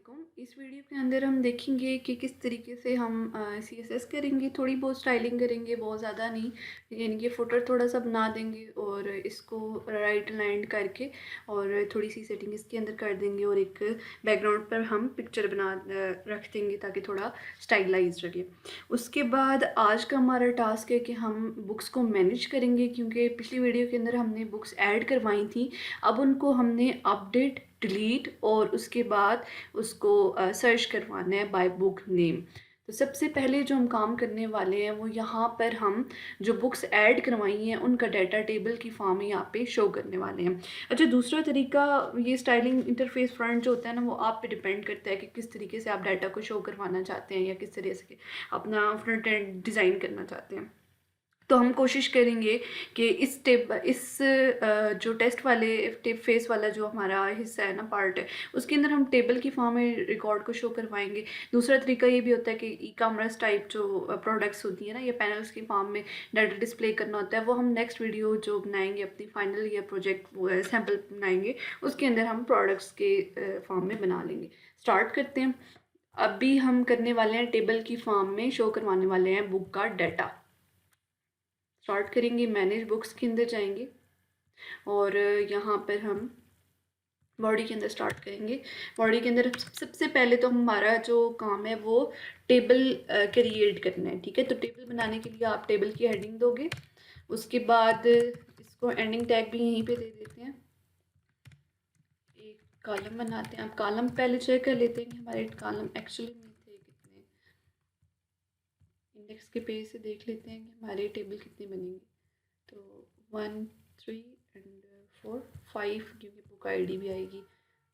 अस्सलामुअलैकुम। इस वीडियो के अंदर हम देखेंगे कि किस तरीके से हम सीएसएस करेंगे। थोड़ी बहुत स्टाइलिंग करेंगे, बहुत ज़्यादा नहीं, यानी कि फुटर थोड़ा सा बना देंगे और इसको राइट अलाइन करके और थोड़ी सी सेटिंग इसके अंदर कर देंगे और एक बैकग्राउंड पर हम पिक्चर बना रख देंगे ताकि थोड़ा स्टाइलाइज लगे। उसके बाद आज का हमारा टास्क है कि हम बुक्स को मैनेज करेंगे, क्योंकि पिछली वीडियो के अंदर हमने बुक्स ऐड करवाई थी। अब उनको हमने अपडेट, डिलीट और उसके बाद उसको सर्च करवाना है बाय बुक नेम। तो सबसे पहले जो हम काम करने वाले हैं वो यहाँ पर हम जो बुक्स ऐड करवाई हैं उनका डाटा टेबल की फॉर्म में यहाँ पे शो करने वाले हैं। अच्छा, दूसरा तरीका, ये स्टाइलिंग इंटरफेस फ्रंट जो होता है ना, वो आप पे डिपेंड करता है कि किस तरीके से आप डाटा को शो करवाना चाहते हैं या किस तरह से अपना फ्रंट एंड डिज़ाइन करना चाहते हैं। तो हम कोशिश करेंगे कि इस जो टेस्ट वाले टेप फेस वाला जो हमारा हिस्सा है ना, पार्ट है, उसके अंदर हम टेबल की फॉर्म में रिकॉर्ड को शो करवाएंगे। दूसरा तरीका ये भी होता है कि ई कॉमर्स टाइप जो प्रोडक्ट्स होती है ना, या पैनल्स की फॉर्म में डाटा डिस्प्ले करना होता है, वो हम नेक्स्ट वीडियो जो बनाएंगे अपनी फाइनल ईयर प्रोजेक्ट सैम्पल बनाएंगे, उसके अंदर हम प्रोडक्ट्स के फॉर्म में बना लेंगे। स्टार्ट करते हैं। अभी हम करने वाले हैं टेबल की फॉर्म में शो करवाने वाले हैं बुक का डाटा। स्टार्ट करेंगे, मैनेज बुक्स के अंदर जाएंगे और यहाँ पर हम बॉडी के अंदर स्टार्ट करेंगे। बॉडी के अंदर सबसे पहले तो हमारा जो काम है वो टेबल क्रिएट करना है। ठीक है, तो टेबल बनाने के लिए आप टेबल की हेडिंग दोगे। उसके बाद इसको एंडिंग टैग भी यहीं पे दे देते हैं। एक कॉलम बनाते हैं। आप कॉलम पहले चेक कर लेते हैं कि हमारे कॉलम एक्चुअली में थे कितने। इंडेक्स के पेज से देख लेते हैं कि हमारे टेबल कितने बनेंगे। तो 1, 3 एंड 4, 5, क्योंकि बुक आईडी भी आएगी,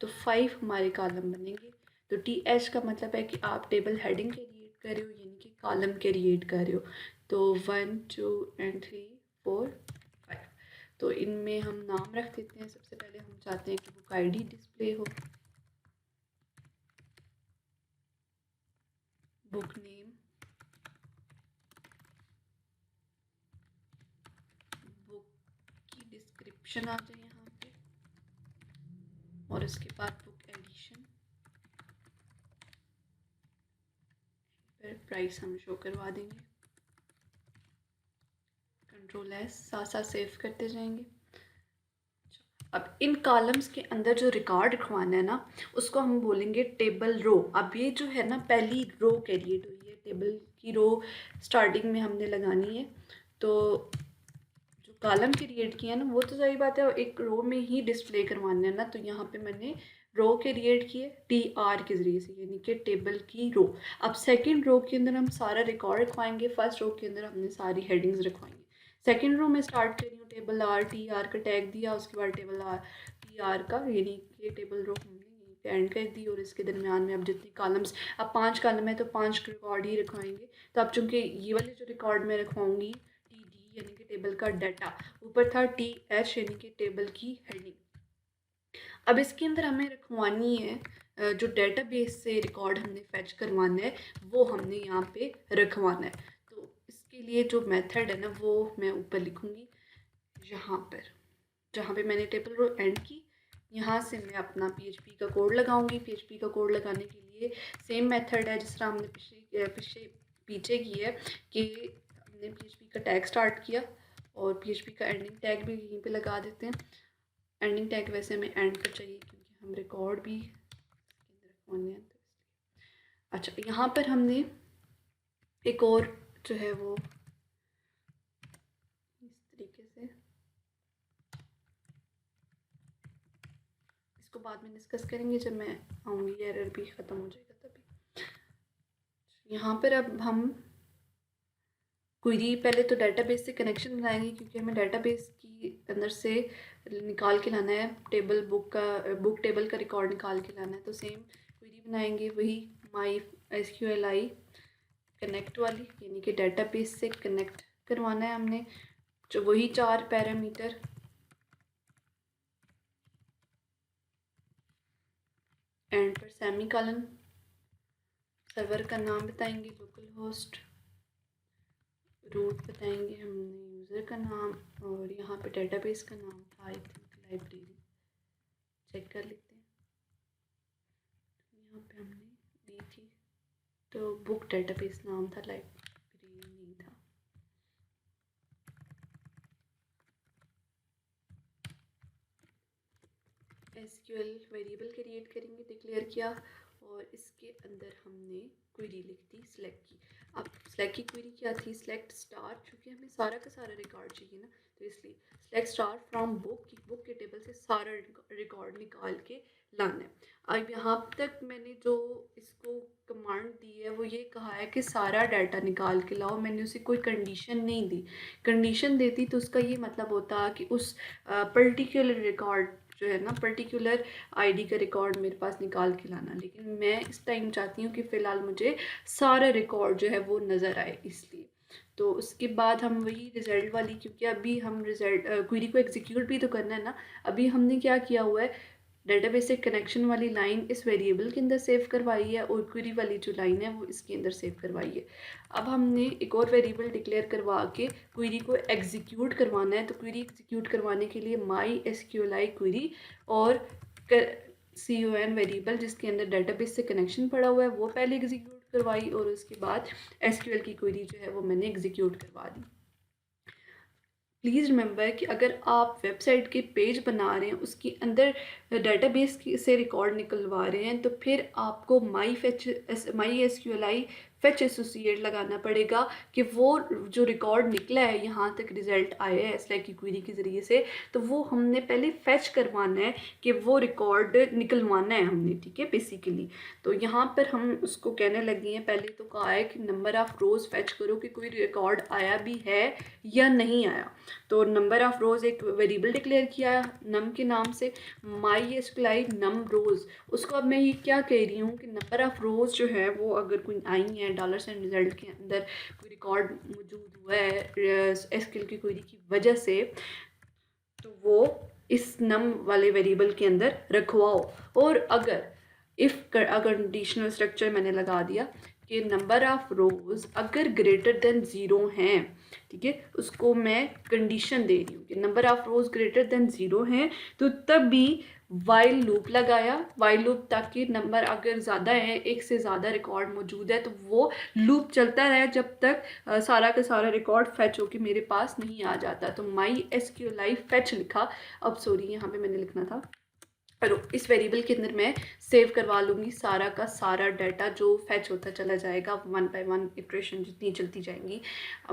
तो 5 हमारे कॉलम बनेंगे। तो टी एच का मतलब है कि आप टेबल हेडिंग क्रिएट कर रहे हो, यानी कि कॉलम क्रिएट कर रहे हो। तो 1, 2 एंड 3, 4, 5। तो इनमें हम नाम रख देते हैं। सबसे पहले हम चाहते हैं कि बुक आईडी डिस्प्ले हो, बुक नेम, बुक की डिस्क्रिप्शन आ जाए यहाँ पे, और उसके बाद बुक एडिशन, फिर प्राइस हम शो करवा देंगे। कंट्रोल एस, साथ साथ सेव करते जाएंगे। अब इन कॉलम्स के अंदर जो रिकॉर्ड रखवाना है ना, उसको हम बोलेंगे टेबल रो। अब ये जो है ना, पहली रो क्रिएट हुई है, टेबल की रो स्टार्टिंग में हमने लगानी है। तो जो कॉलम क्रिएट किया ना, वो तो सही बात है, एक रो में ही डिस्प्ले करवाना है ना। तो यहाँ पे मैंने रो क्रिएट किए टी आर के ज़रिए से, यानी कि टेबल की रो। अब सेकंड रो के अंदर हम सारा रिकॉर्ड रखवाएंगे। फर्स्ट रो के अंदर हमने सारी हेडिंग्स रखवाएंगे। सेकंड रो में स्टार्ट कर रही हूँ, टेबल आर, टी आर का टैग दिया, उसके बाद टेबल आर टी आर का, यानी कि टेबल रो हमने यहीं पे एंड कर दी। और इसके दरमियान में अब जितनी कॉलम्स, अब 5 कॉलम है तो 5 रिकॉर्ड ही रखवाएंगे। तो अब चूँकि ये वाले जो रिकॉर्ड में रखवाऊँगी टी डी, यानी कि टेबल का डाटा, ऊपर था टी एच, यानी कि टेबल की हेडिंग। अब इसके अंदर हमें रखवानी है जो डेटाबेस से रिकॉर्ड हमने फैच करवाना है, वो हमने यहाँ पे रखवाना है। तो इसके लिए जो मेथड है ना, वो मैं ऊपर लिखूँगी यहाँ पर, जहाँ पे मैंने टेबल रो एंड की। यहाँ से मैं अपना PHP का कोड लगाऊंगी। PHP का कोड लगाने के लिए सेम मेथड है जिस तरह हमने पीछे की है, कि हमने PHP का टैग स्टार्ट किया और PHP का एंडिंग टैग भी यहीं पे लगा देते हैं। एंडिंग टैग वैसे हमें एंड पर चाहिए क्योंकि हम रिकॉर्ड भी इसके अंदर रखवाने हैं, तो इसलिए। अच्छा, यहाँ पर हमने एक और जो है वो इस तरीके से, इसको बाद में डिस्कस करेंगे जब मैं आऊँगी, एरर भी ख़त्म हो जाएगा तभी। यहाँ पर अब हम क्वेरी, पहले तो डाटाबेस से कनेक्शन बनाएंगे, क्योंकि हमें डाटाबेस की अंदर से निकाल के लाना है टेबल, बुक टेबल का रिकॉर्ड निकाल के लाना है। तो सेम क्वेरी बनाएंगे, वही माई SQLi कनेक्ट वाली, यानी कि डाटाबेस से कनेक्ट करवाना है हमने, जो वही 4 पैरामीटर। एंड पर सेमी कॉलन, सर्वर का नाम बताएंगे लोकल होस्ट, रूट बताएंगे हमने यूज़र का नाम, और यहाँ पे डेटाबेस का नाम था आई थिंक लाइब्रेरी। चेक कर लेते हैं। यहाँ पे हमने दी थी, तो बुक डेटाबेस नाम था, लाइब्रेरी नहीं था। एसक्यूएल वेरिएबल क्रिएट करेंगे, डिक्लेयर किया, और इसके अंदर हमने क्वेरी लिख दी सिलेक्ट की। अब सिलेक्ट की क्वेरी क्या थी, सिलेक्ट स्टार, क्योंकि हमें सारा का सारा रिकॉर्ड चाहिए ना, तो इसलिए सिलेक्ट स्टार फ्रॉम बुक की, बुक के टेबल से सारा रिकॉर्ड निकाल के लाना है। अब यहाँ तक मैंने जो इसको कमांड दी है वो ये कहा है कि सारा डाटा निकाल के लाओ, मैंने उसे कोई कंडीशन नहीं दी। कंडीशन देती तो उसका ये मतलब होता कि उस पर्टिकुलर रिकॉर्ड जो है ना, पर्टिकुलर आईडी का रिकॉर्ड मेरे पास निकाल के लाना, लेकिन मैं इस टाइम चाहती हूँ कि फ़िलहाल मुझे सारा रिकॉर्ड जो है वो नज़र आए, इसलिए। तो उसके बाद हम वही रिज़ल्ट वाली, क्योंकि अभी हम रिज़ल्ट क्वेरी को एग्जीक्यूट भी तो करना है ना, अभी हमने क्या किया हुआ है, डेटाबेस से कनेक्शन वाली लाइन इस वेरिएबल के अंदर सेव करवाई है, और क्वेरी वाली जो लाइन है वो इसके अंदर सेव करवाई है। अब हमने एक और वेरिएबल डिक्लेयर करवा के क्वेरी को एग्जीक्यूट करवाना है, तो क्वेरी एग्जीक्यूट करवाने के लिए माई एसक्यूएलआई क्वेरी और CON वेरिएबल जिसके अंदर डेटाबेस से कनेक्शन पड़ा हुआ है वो पहले एग्जीक्यूट करवाई, और उसके बाद SQL की क्वेरी जो है वो मैंने एग्जीक्यूट करवा दी। प्लीज़ रिमेंबर कि अगर आप वेबसाइट के पेज बना रहे हैं, उसके अंदर डेटाबेस से रिकॉर्ड निकलवा रहे हैं, तो फिर आपको माई एसक्यूएलआई फेच एसोसिएट लगाना पड़ेगा कि वो जो रिकॉर्ड निकला है, यहाँ तक रिज़ल्ट आया है स्लैक की क्वेरी के ज़रिए से, तो वो हमने पहले फेच करवाना है कि वो रिकॉर्ड निकलवाना है हमने, ठीक है, बेसिकली। तो यहाँ पर हम उसको कहने लगे हैं, पहले तो कहा है कि नंबर ऑफ़ रोज़ फेच करो कि कोई रिकॉर्ड आया भी है या नहीं आया। तो नंबर ऑफ़ रोज़ एक वेरिएबल डिक्लेयर किया नम के नाम से, माई एसक्यूएलआई नम रोज़, उसको अब मैं ये क्या कह रही हूँ कि नंबर ऑफ़ रोज़ जो है वो अगर कोई आई है डॉलर साइन रिजल्ट के अंदर कोई रिकॉर्ड मौजूद हुआ है एसक्यूएल की क्वेरी की वजह से, तो वो इस नम वाले वेरिएबल के अंदर रखवाओ। और अगर कंडीशनल स्ट्रक्चर मैंने लगा दिया कि नंबर ऑफ़ रोज़ अगर ग्रेटर देन 0 हैं, ठीक है, उसको मैं कंडीशन दे रही हूँ कि number of rows greater than 0 हैं, तो तब भी वाइल लूप लगाया, वाइल लूप, ताकि नंबर अगर ज़्यादा है, एक से ज़्यादा रिकॉर्ड मौजूद है, तो वो लूप चलता रहे जब तक सारा का सारा रिकॉर्ड फेच होकर मेरे पास नहीं आ जाता। तो माई एसक्यूएलआई फेच लिखा, अब सॉरी यहाँ पे मैंने लिखना था, और इस वेरिएबल के अंदर मैं सेव करवा लूँगी सारा का सारा डाटा जो फेच होता चला जाएगा, वन बाय वन इटरेशन जितनी चलती जाएंगी।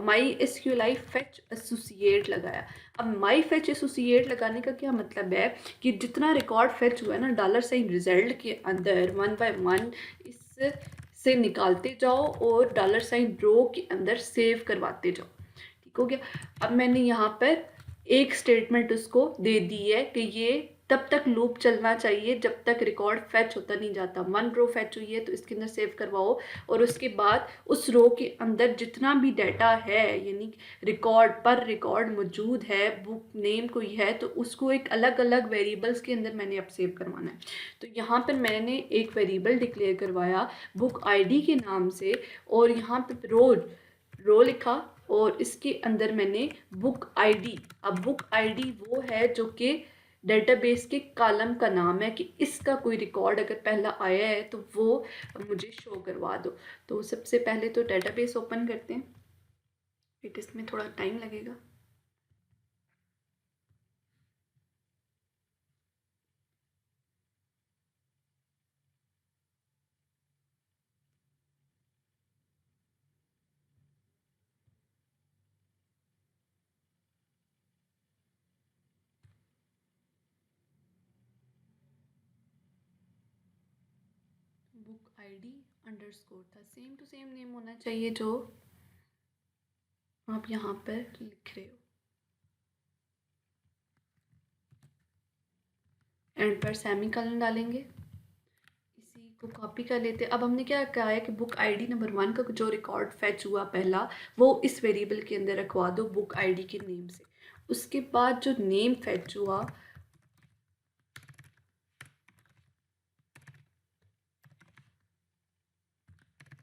माई एसक्यूएलआई फेच एसोसिएट लगाया। अब माई फेच एसोसिएट लगाने का क्या मतलब है कि जितना रिकॉर्ड फेच हुआ है ना डॉलर साइन रिजल्ट के अंदर, वन बाय वन इस से निकालते जाओ और डॉलर साइन रो के अंदर सेव करवाते जाओ, ठीक हो गया। अब मैंने यहाँ पर एक स्टेटमेंट उसको दे दी है कि ये तब तक लूप चलना चाहिए जब तक रिकॉर्ड फेच होता नहीं जाता। 1 रो फेच हुई है तो इसके अंदर सेव करवाओ, और उसके बाद उस रो के अंदर जितना भी डाटा है, यानी रिकॉर्ड पर रिकॉर्ड मौजूद है, बुक नेम कोई है, तो उसको एक अलग अलग वेरिएबल्स के अंदर मैंने अब सेव करवाना है। तो यहाँ पर मैंने एक वेरिएबल डिक्लेयर करवाया बुक आईडी के नाम से, और यहाँ पर रो लिखा, और इसके अंदर मैंने बुक आईडी, अब बुक आईडी वो है जो कि डेटाबेस के कॉलम का नाम है कि इसका कोई रिकॉर्ड अगर पहला आया है तो वो मुझे शो करवा दो। तो सबसे पहले तो डेटाबेस ओपन करते हैं, फिर इसमें थोड़ा टाइम लगेगा। बुक आईडी अंडरस्कोर था, सेम टू सेम नेम होना चाहिए जो आप यहाँ पर लिख रहे हो। एंड पर सेमीकोलन डालेंगे, इसी को कॉपी कर लेते हैं। अब हमने क्या कहा है कि बुक आईडी नंबर 1 का जो रिकॉर्ड फेच हुआ पहला, वो इस वेरिएबल के अंदर रखवा दो बुक आईडी के नेम से। उसके बाद जो नेम फेच हुआ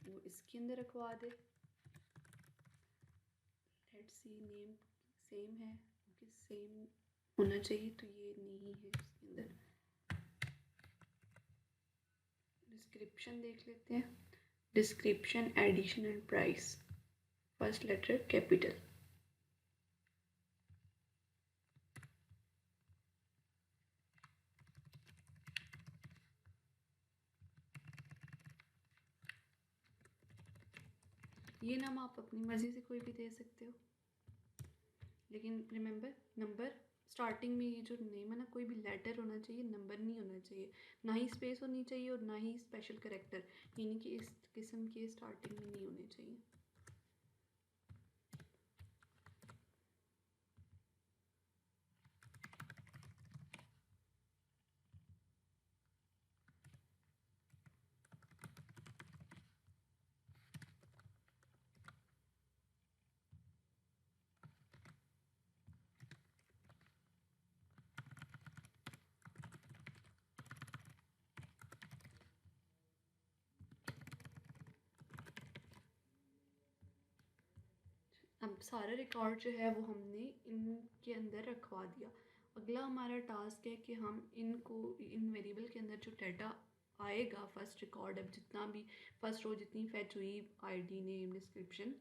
वो इसके अंदर रखवा दे। लेट्स सी नेम सेम है, ओके सेम होना चाहिए, तो ये नहीं है इसके अंदर, डिस्क्रिप्शन देख लेते हैं। Description, edition and price, first letter capital. ये नाम आप अपनी मर्ज़ी से कोई भी दे सकते हो, लेकिन रिमेंबर नंबर स्टार्टिंग में, ये जो नेम है ना, कोई भी लेटर होना चाहिए, नंबर नहीं होना चाहिए, ना ही स्पेस होनी चाहिए और ना ही स्पेशल कैरेक्टर, यानी कि इस किस्म के स्टार्टिंग में नहीं होने चाहिए। अब सारा रिकॉर्ड जो है वो हमने इनके अंदर रखवा दिया। अगला हमारा टास्क है कि हम इनको, इन वेरिएबल के अंदर जो डाटा आएगा फर्स्ट रिकॉर्ड, अब जितना भी फर्स्ट रो जितनी फैच हुई, आईडी, नेम, डिस्क्रिप्शन,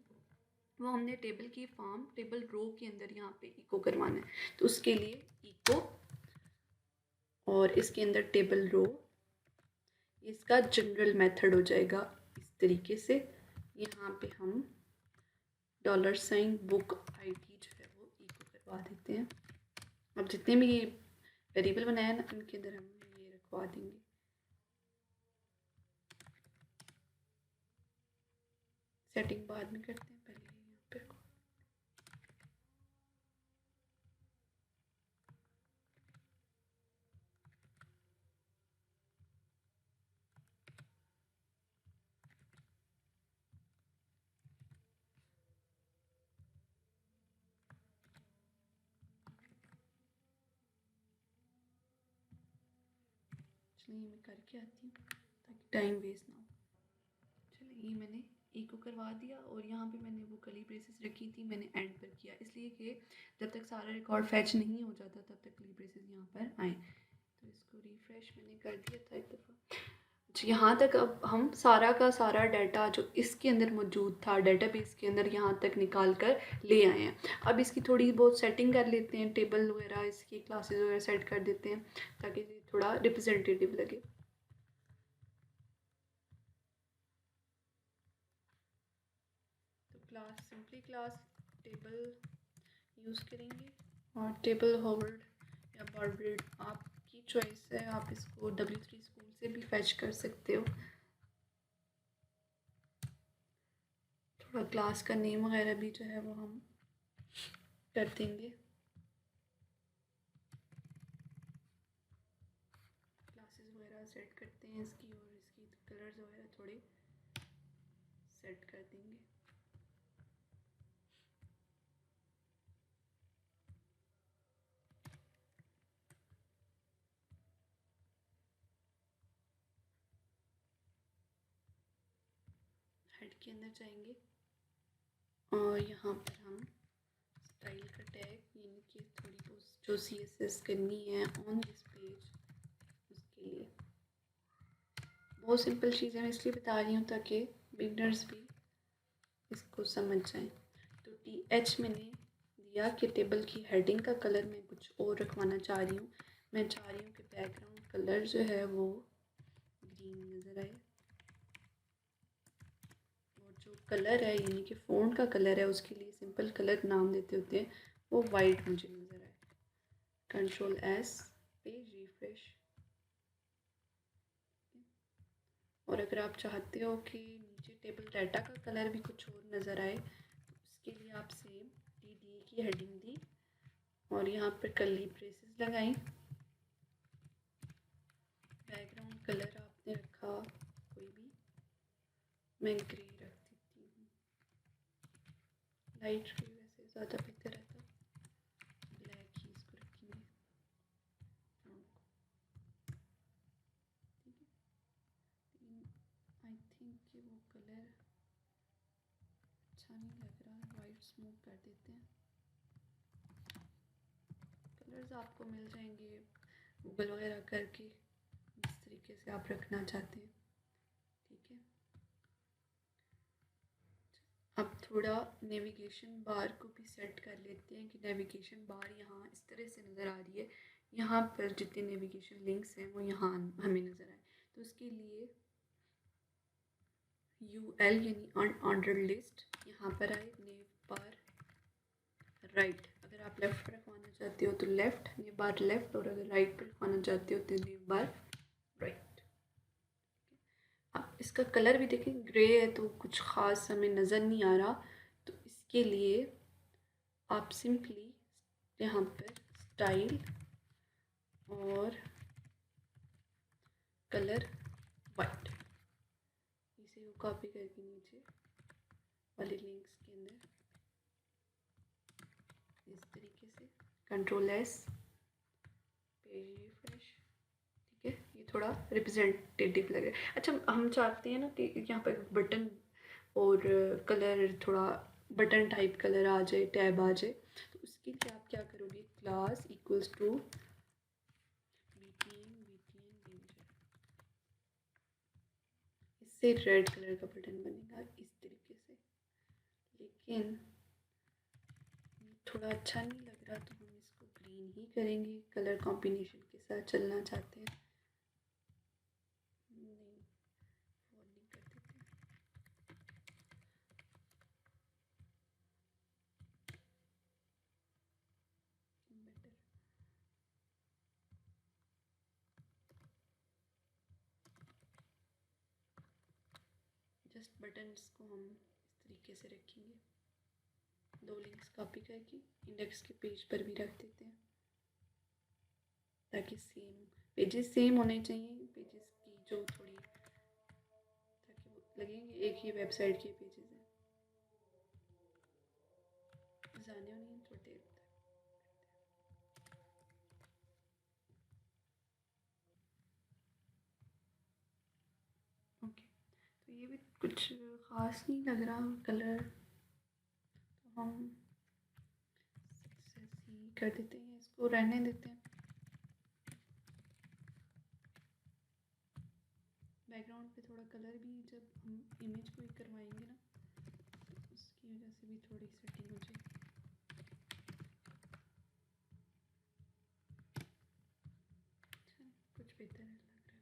वो हमने टेबल की फॉर्म टेबल रो के अंदर यहाँ पे इको करवाना है। तो उसके लिए इको और इसके अंदर टेबल रो, इसका जनरल मेथड हो जाएगा इस तरीके से। यहाँ पे हम $, बुक आईडी जो है वो इको करवा देते हैं। अब जितने भी ये वेरिएबल बनाया है ना, इनके अंदर हम ये रखवा देंगे। सेटिंग बाद में करते हैं, पहले यहाँ पे चलिए मैं करके आती हूँ ताकि टाइम वेस्ट ना हो। चलिए ये मैंने इको करवा दिया और यहाँ पे मैंने वो कली ब्रेसेस रखी थी, मैंने एंड पर किया, इसलिए कि जब तक सारा रिकॉर्ड फैच नहीं हो जाता तब तक कली ब्रेसेस यहाँ पर आए। तो इसको रिफ़्रेश मैंने कर दिया था एक दफ़ा। अच्छा, यहाँ तक अब हम सारा का सारा डाटा जो इसके अंदर मौजूद था डेटाबेस के अंदर, यहाँ तक निकाल कर ले आए हैं। अब इसकी थोड़ी बहुत सेटिंग कर लेते हैं, टेबल वगैरह, इसकी क्लासेस वगैरह सेट कर देते हैं ताकि ये थोड़ा रिप्रेजेंटेटिव लगे। तो class, simply class table use करेंगे और टेबल होवर्ड या बॉर्डर्ड आपकी चॉइस है, आप इसको W3 स्कूल से भी फैच कर सकते हो। थोड़ा क्लास का नेम वगैरह भी जो है वो हम कर देंगे। क्लासेस वगैरह सेट करते हैं इसकी, और इसकी कलर्स वगैरह थोड़े सेट कर देंगे। हेड के अंदर जाएंगे और यहाँ पर हम स्टाइल का टैग, यानी कि थोड़ी बहुत जो CSS करनी है ऑन दिस पेज, उसके लिए बहुत सिंपल चीज़ें मैं इसलिए बता रही हूँ ताकि बिगनर्स भी इसको समझ जाएं। तो TH मैंने दिया कि टेबल की हेडिंग का कलर मैं कुछ और रखवाना चाह रही हूँ। मैं चाह रही हूँ कि बैकग्राउंड कलर जो है वो ग्रीन नज़र आए, और जो कलर है यानी कि फ़ॉन्ट का कलर है उसके लिए सिंपल कलर नाम देते होते हैं, वो वाइट मुझे नज़र आए। Ctrl+S, page refresh. और अगर आप चाहते हो कि नीचे टेबल डाटा का कलर भी कुछ और नज़र आए, तो उसके लिए आप सेम TD की हेडिंग दी और यहाँ पर कर्ली ब्रेसेस लगाई। बैकग्राउंड कलर आपने रखा कोई भी, मैं ग्रे रख देती हूँ, लाइट ग्रे वैसे ज़्यादा बेहतर रहता, ब्लैक ही इसको रखेंगे। ठीक है, आई थिंक कि वो कलर अच्छा नहीं लग रहा, वाइट स्मोक कर देते हैं। कलर्स आपको मिल जाएंगे गूगल वगैरह करके, जिस तरीके से आप रखना चाहते हैं। थोड़ा नेविगेशन बार को भी सेट कर लेते हैं कि नेविगेशन बार यहाँ इस तरह से नज़र आ रही है, यहाँ पर जितने नेविगेशन लिंक्स हैं वो यहाँ हमें नज़र आए। तो उसके लिए UL यानी ऑर्डर लिस्ट यहाँ पर आए, नेव बार राइट। अगर आप लेफ़्ट पर रखवाना चाहते हो तो लेफ़्ट, नेव बार लेफ़्ट, और अगर राइट पर रखवाना चाहते हो तो नेव बार राइट। अब इसका कलर भी देखें, ग्रे है तो कुछ ख़ास हमें नज़र नहीं आ रहा, तो इसके लिए आप सिंपली यहाँ पर स्टाइल और कलर वाइट, इसे को कॉपी करके नीचे वाले लिंक्स के अंदर इस तरीके से Ctrl+S, पेज रिफ्रेश। ठीक है, ये थोड़ा रिप्रेजेंटेटिव लग रहा है। अच्छा, हम चाहते हैं ना कि यहाँ पर बटन और कलर थोड़ा बटन टाइप कलर आ जाए, टैब आ जाए, तो उसके लिए आप क्या करोगे, class equals to BTN ranger, इससे रेड कलर का बटन बनेगा इस तरीके से। लेकिन थोड़ा अच्छा नहीं लग रहा तो हम इसको ग्रीन ही करेंगे, कलर कॉम्बिनेशन के साथ चलना चाहते हैं। नहीं, फॉलिंग कर देते हैं। बेटर, जस्ट बटन्स को हम इस तरीके से रखेंगे, दो लिंक्स कॉपी करके इंडेक्स के पेज पर भी रख देते हैं ताकि सेम पेजेस सेम होने चाहिए, पेजेस की जो थोड़ी, ताकि वो लगेंगे एक ही वेबसाइट के पेजेस हैं। जाने होने थोड़ी देर तक। ओके, तो ये भी कुछ ख़ास नहीं लग रहा कलर, तो हम सक्सेस कर देते हैं, इसको रहने देते हैं। बैकग्राउंड पे थोड़ा कलर भी जब हम इमेज को करवाएंगे ना, तो उसकी वजह से भी थोड़ी सेटिंग हो जाएगी। अच्छा, कुछ बेहतर लग रहा है।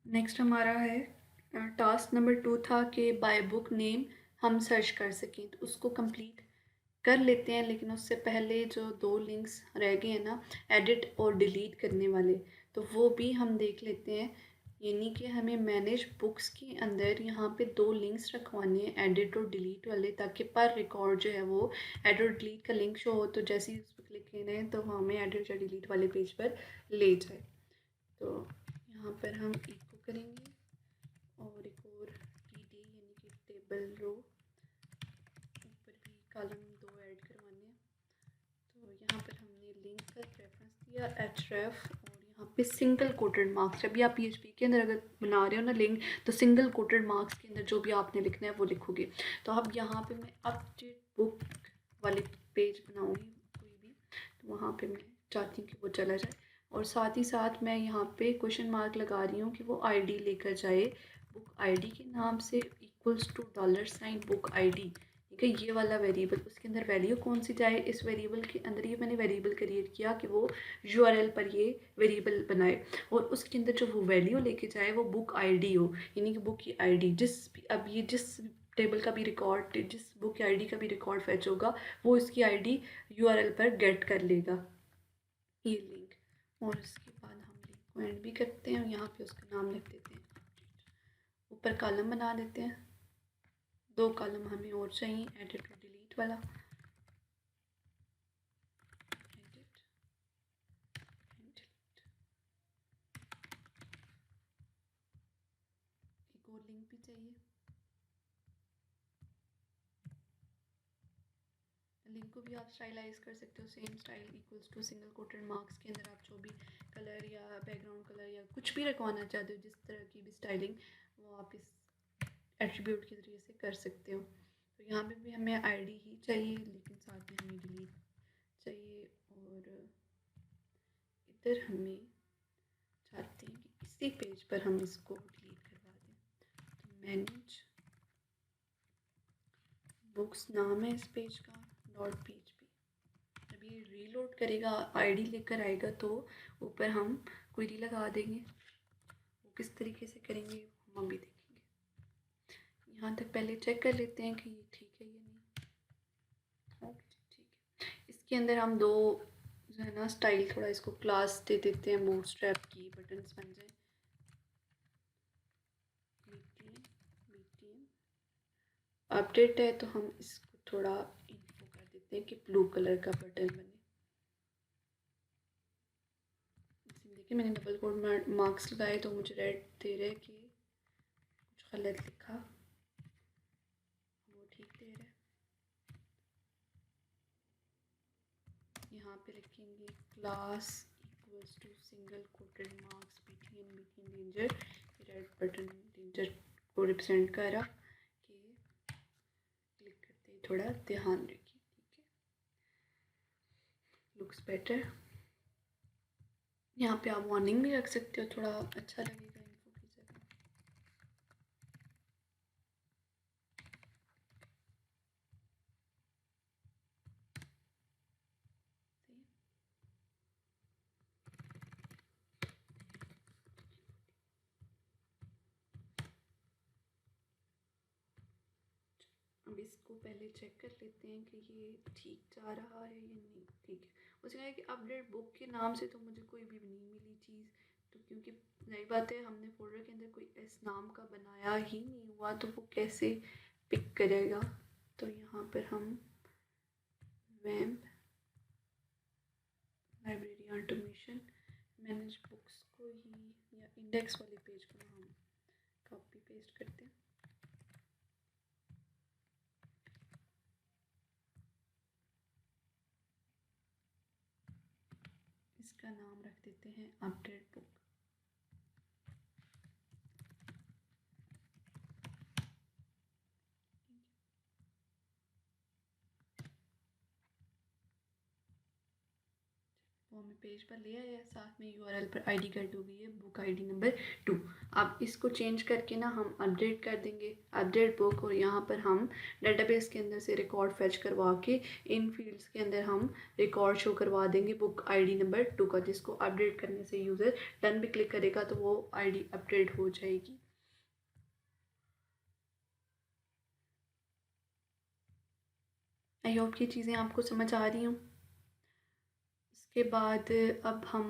नेक्स्ट हमारा है टास्क नंबर 2 था कि बाय बुक नेम हम सर्च कर सकें, तो उसको कंप्लीट कर लेते हैं। लेकिन उससे पहले जो दो लिंक्स रह गए हैं ना, एडिट और डिलीट करने वाले, तो वो भी हम देख लेते हैं। यानी कि हमें मैनेज बुक्स के अंदर यहाँ पे दो लिंक्स रखवाने हैं, एडिट और डिलीट वाले, ताकि पर रिकॉर्ड जो है वो एडिट और डिलीट का लिंक शो हो, तो जैसे ही उस पर क्लिक करें तो हमें एडिट या डिलीट वाले पेज पर ले जाए। तो यहाँ पर हम इको करेंगे और एक और TD यानी कि टेबल रो, ऊपर भी कॉलम दो ऐड करवाने हैं। तो यहाँ पर हमने लिंक का रेफरेंस दिया href, और यहाँ पे सिंगल कोटेड मार्क्स, जब भी आप PHP के अंदर अगर बना रहे हो ना लिंक, तो सिंगल कोटेड मार्क्स के अंदर जो भी आपने लिखना है वो लिखोगे। तो अब यहाँ पे मैं अपडेट बुक वाले पेज बनाऊँगी कोई भी, तो वहाँ पे मैं चाहती हूँ कि वो चला जाए, और साथ ही साथ मैं यहाँ पे क्वेश्चन मार्क लगा रही हूँ कि वो ID लेकर जाए, बुक ID के नाम से इक्वल्स टू $, बुक ID, ठीक है, ये वाला वेरिएबल, उसके अंदर वैल्यू कौन सी जाए, इस वेरिएबल के अंदर ये मैंने वेरिएबल क्रिएट किया कि वो URL पर ये वेरिएबल बनाए, और उसके अंदर जो वो वैल्यू लेके जाए वो बुक ID हो, यानी कि बुक की ID अब ये जिस टेबल का भी रिकॉर्ड, जिस बुक की ID का भी रिकॉर्ड फैच होगा, वो इसकी ID URL पर गेट कर लेगा, ये लिंक। और उसके बाद हम लिंक को एंड भी करते हैं, और यहाँ पे उसका नाम लिख देते हैं, ऊपर कॉलम बना देते हैं, दो कॉलम हमें और चाहिए, एडिट और डिलीट वाला, एडिट एंड डिलीट। एक और लिंक भी चाहिए, लिंक को भी आप स्टाइलाइज कर सकते हो, same style equals to single coated marks के अंदर आप जो भी कलर या बैकग्राउंड कलर या कुछ भी रखवाना चाहते हो, जिस तरह की भी स्टाइलिंग, वो आप इस एट्रीब्यूट के ज़रिए से कर सकते हो। तो यहाँ पे भी हमें आईडी ही चाहिए, लेकिन साथ में हमें डिलीट चाहिए, और इधर हमें चाहते हैं कि इसी पेज पर हम इसको डिलीट करवा दें। तो मैनेज बुक्स नाम है इस पेज का, .php। जब ये रीलोड करेगा, आईडी लेकर आएगा, तो ऊपर हम क्वेरी लगा देंगे। वो किस तरीके से करेंगे हम अभी देखेंगे। यहाँ तक पहले चेक कर लेते हैं कि ये ठीक है या नहीं। ओके, ठीक है। इसके अंदर हम दो जो है ना स्टाइल, थोड़ा इसको क्लास दे देते हैं, बूटस्ट्रैप की बटन्स बन जाए। अपडेट है तो हम इसको थोड़ा इन्फो कर देते हैं कि ब्लू कलर का बटन बने। देखिए मैंने डबल कोड मार्क्स लगाए तो मुझे रेड दे रहे कि कुछ गलत लिखा, वो ठीक दे रहा है। यहाँ पे लिखेंगे class equals to single coated marks BTN danger, red button danger को रिप्रेजेंट करा कि क्लिक करते ही थोड़ा ध्यान रखिए, ठीक है, लुक्स बेटर। यहाँ पे आप वार्निंग भी रख सकते हो, थोड़ा अच्छा लगेगा इन्फो की जगह। अब इसको पहले चेक कर लेते हैं कि ये ठीक जा रहा है या नहीं। ठीक है, उसने कहा कि अपडेट बुक के नाम से तो मुझे कोई भी नहीं मिली चीज़, तो क्योंकि नई बात है, हमने फोल्डर के अंदर कोई इस नाम का बनाया ही नहीं हुआ, तो वो कैसे पिक करेगा। तो यहाँ पर हम वैम्प लाइब्रेरी ऑटोमेशन मैनेज बुक्स को ही, या इंडेक्स वाले पेज को ना हम कॉपी पेस्ट करते हैं। इसका नाम रख देते हैं अपडेट बुक। वो हमें पेज पर ले आया, साथ में यूआरएल पर आईडी गेट हो गई है, बुक आईडी नंबर 2। अब इसको चेंज करके ना हम अपडेट कर देंगे अपडेट बुक, और यहाँ पर हम डेटाबेस के अंदर से रिकॉर्ड फैच करवा के इन फील्ड्स के अंदर हम रिकॉर्ड शो करवा देंगे बुक आईडी नंबर 2 का, जिसको अपडेट करने से यूज़र डन भी क्लिक करेगा तो वो आईडी अपडेट हो जाएगी। आई होप ये चीज़ें आपको समझ आ रही हों। इसके बाद अब हम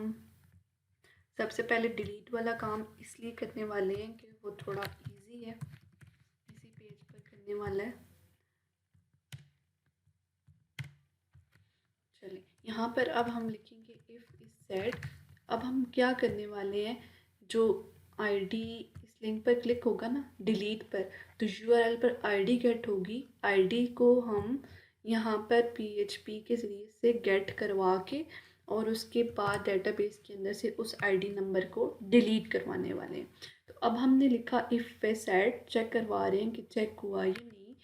सबसे पहले डिलीट वाला काम इसलिए करने वाले हैं कि वो थोड़ा इजी है, इसी पेज पर करने वाला है। चलिए यहाँ पर अब हम लिखेंगे इफ़ इज सेट। अब हम क्या करने वाले हैं, जो आईडी इस लिंक पर क्लिक होगा ना डिलीट पर, तो यूआरएल पर आईडी गेट होगी। आईडी को हम यहाँ पर पीएचपी के ज़रिए से गेट करवा के, और उसके बाद डेटाबेस के अंदर से उस आईडी नंबर को डिलीट करवाने वाले हैं। तो अब हमने लिखा इफ़ वे सेट, चेक करवा रहे हैं कि चेक हुआ या नहीं।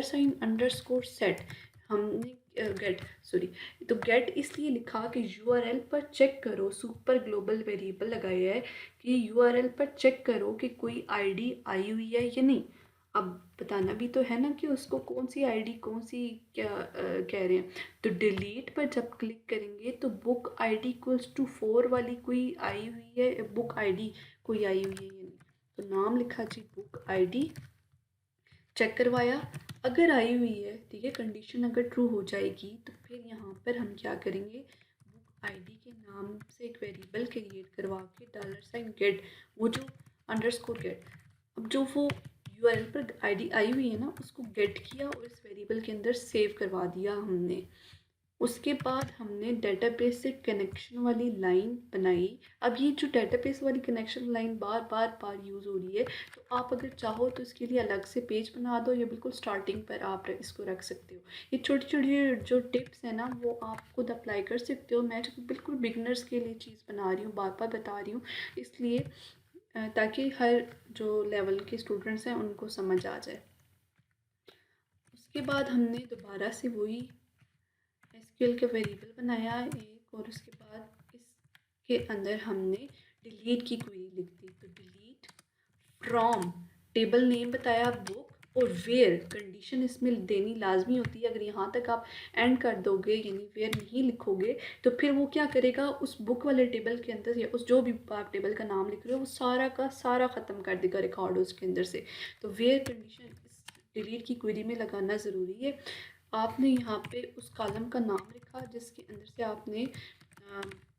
$_सेट हमने गेट तो गेट इसलिए लिखा कि यूआरएल पर चेक करो, सुपर ग्लोबल वेरिएबल लगाया है कि यूआरएल पर चेक करो कि कोई आईडी आई हुई है या नहीं। अब बताना भी तो है ना कि उसको कौन सी आईडी, कौन सी क्या कह रहे हैं। तो डिलीट पर जब क्लिक करेंगे तो बुक आईडी इक्वल्स टू 4 वाली कोई आई हुई है, बुक आईडी कोई आई हुई है या नहीं। तो नाम लिखा जी बुक आईडी, चेक करवाया, अगर आई हुई है, ठीक है, कंडीशन अगर ट्रू हो जाएगी तो फिर यहाँ पर हम क्या करेंगे, बुक आईडी के नाम से एक वेरिएबल क्रिएट करवा के $गेट, वो जो अंडरस्कोर गेट, अब जो वो यूआरएल पर आईडी आई हुई है ना, उसको गेट किया और इस वेरिएबल के अंदर सेव करवा दिया हमने। उसके बाद हमने डेटाबेस से कनेक्शन वाली लाइन बनाई। अब ये जो डेटाबेस वाली कनेक्शन लाइन बार बार बार यूज़ हो रही है, तो आप अगर चाहो तो इसके लिए अलग से पेज बना दो या बिल्कुल स्टार्टिंग पर आप इसको रख सकते हो। ये छोटी छोटी जो टिप्स हैं ना, वो आप खुद अप्लाई कर सकते हो। मैं जो बिल्कुल बिगनर्स के लिए चीज़ बना रही हूँ, बार बार बता रही हूँ, इसलिए ताकि हर जो लेवल के स्टूडेंट्स हैं उनको समझ आ जाए। उसके बाद हमने दोबारा से वही एसक्यूएल का वेरिएबल बनाया एक, और उसके बाद इसके अंदर हमने डिलीट की क्वेरी लिख दी। तो डिलीट फ्रॉम, टेबल नेम बताया बुक, और वेयर कंडीशन इसमें देनी लाजमी होती है। अगर यहाँ तक आप एंड कर दोगे यानी वेयर नहीं लिखोगे, तो फिर वो क्या करेगा, उस बुक वाले टेबल के अंदर या उस जो भी आप टेबल का नाम लिख रहे हो वो सारा का सारा ख़त्म कर देगा रिकॉर्ड उसके अंदर से। तो वेयर कंडीशन इस डिलीट की क्वेरी में लगाना ज़रूरी है। आपने यहाँ पे उस कॉलम का नाम लिखा जिसके अंदर से आपने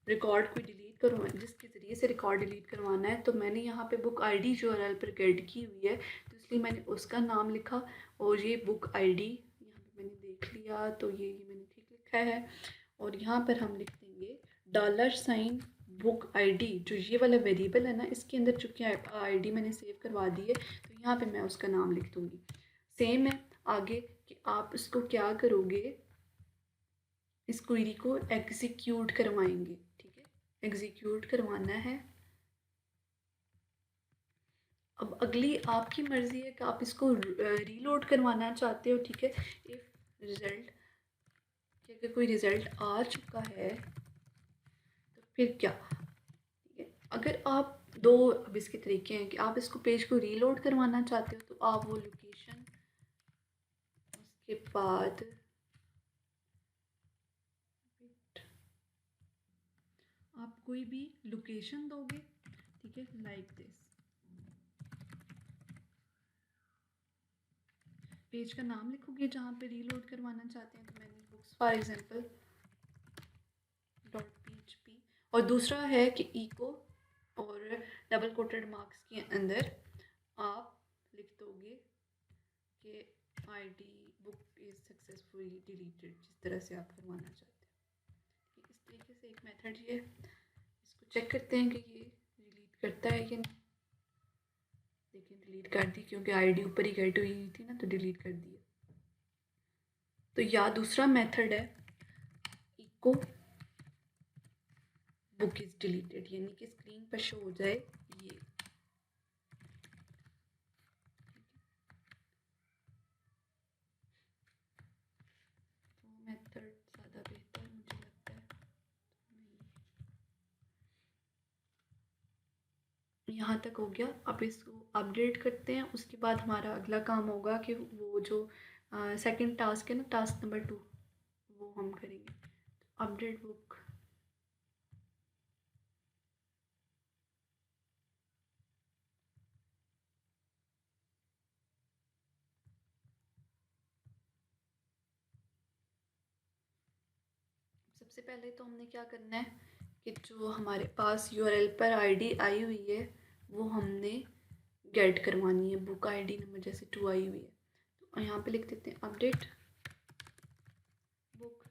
रिकॉर्ड को डिलीट करवाना, जिसके ज़रिए से रिकॉर्ड डिलीट करवाना है। तो मैंने यहाँ पे बुक आईडी जो URL पर गेट की हुई है, तो इसलिए मैंने उसका नाम लिखा। और ये बुक आईडी यहाँ पे मैंने देख लिया, तो ये मैंने ठीक लिखा है। और यहाँ पर हम लिख देंगे $, बुक आईडी, जो ये वाला वेरिएबल है ना, इसके अंदर चूँकि आईडी मैंने सेव करवा दी है, तो यहाँ पे मैं उसका नाम लिख दूँगी। सेम है आगे कि आप इसको क्या करोगे, इस क्वेरी को एग्जीक्यूट करवाएंगे। ठीक है, एग्जीक्यूट करवाना है। अब अगली आपकी मर्ज़ी है कि आप इसको रीलोड करवाना चाहते हो। ठीक है, इफ़ रिज़ल्ट, कि अगर कोई रिज़ल्ट आ चुका है तो फिर क्या। ठीक है, अगर आप दो, अब इसके तरीके हैं कि आप इसको पेज को रीलोड करवाना चाहते हो, तो आप वो लोकेशन, उसके बाद आप कोई भी लोकेशन दोगे। ठीक है, लाइक दिस, पेज का नाम लिखोगे जहाँ पे रीलोड करवाना चाहते हैं। तो मैंने बुक्स फॉर एग्जांपल .php, और दूसरा है कि इको और डबल कोटेड मार्क्स के अंदर आप लिख दोगे कि ID book is successfully deleted, जिस तरह से आप करवाना चाहते हैं। इस तरीके से एक मेथड ये है। इसको चेक करते हैं कि ये डिलीट करता है या नहीं। देखिए डिलीट कर दी, क्योंकि आईडी ऊपर ही गेट हुई थी ना, तो डिलीट कर दिया। तो या दूसरा मेथड है इको बुक इज़ डिलीटेड, यानी कि स्क्रीन पर शो हो जाए ये। तो मेथड ज़्यादा बेहतर मुझे लगता है। यहाँ तक हो गया। अब इसको अपडेट करते हैं। उसके बाद हमारा अगला काम होगा कि वो जो सेकंड टास्क है ना, टास्क नंबर 2, वो हम करेंगे। अपडेट बुक, सबसे पहले तो हमने क्या करना है कि जो हमारे पास URL पर आईडी आई हुई है वो हमने गेट करवानी है। बुक आईडी नंबर जैसे 2 आई हुई है, तो यहाँ पे लिख देते हैं अपडेट बुक।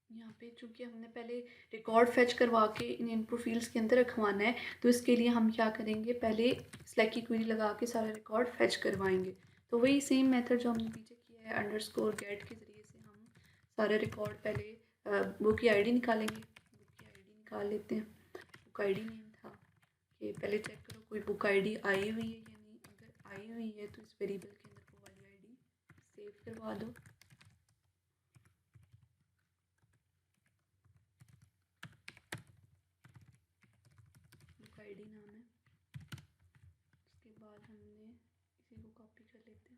यहाँ पे चूँकि हमने पहले रिकॉर्ड फेच करवा के इन इनपुट फील्ड्स के अंदर रखवाना है, तो इसके लिए हम क्या करेंगे, पहले सिलेक्ट की क्वेरी लगा के सारा रिकॉर्ड फेच करवाएंगे। तो वही सेम मेथड जो हमने पीछे किया है, अंडरस्कोर गेट के ज़रिए से हम सारा रिकॉर्ड पहले बुक की आईडी निकालेंगे। बुक की आईडी निकाल लेते हैं। बुक आईडी नेम था कि पहले चेक करो कोई बुक आईडी आई हुई है या नहीं। अगर आई हुई है तो इस वेरिएबल के अंदर वो वाली आईडी सेव करवा दो। बुक आईडी नाम है। उसके बाद हमने इसी को कॉपी कर लेते हैं।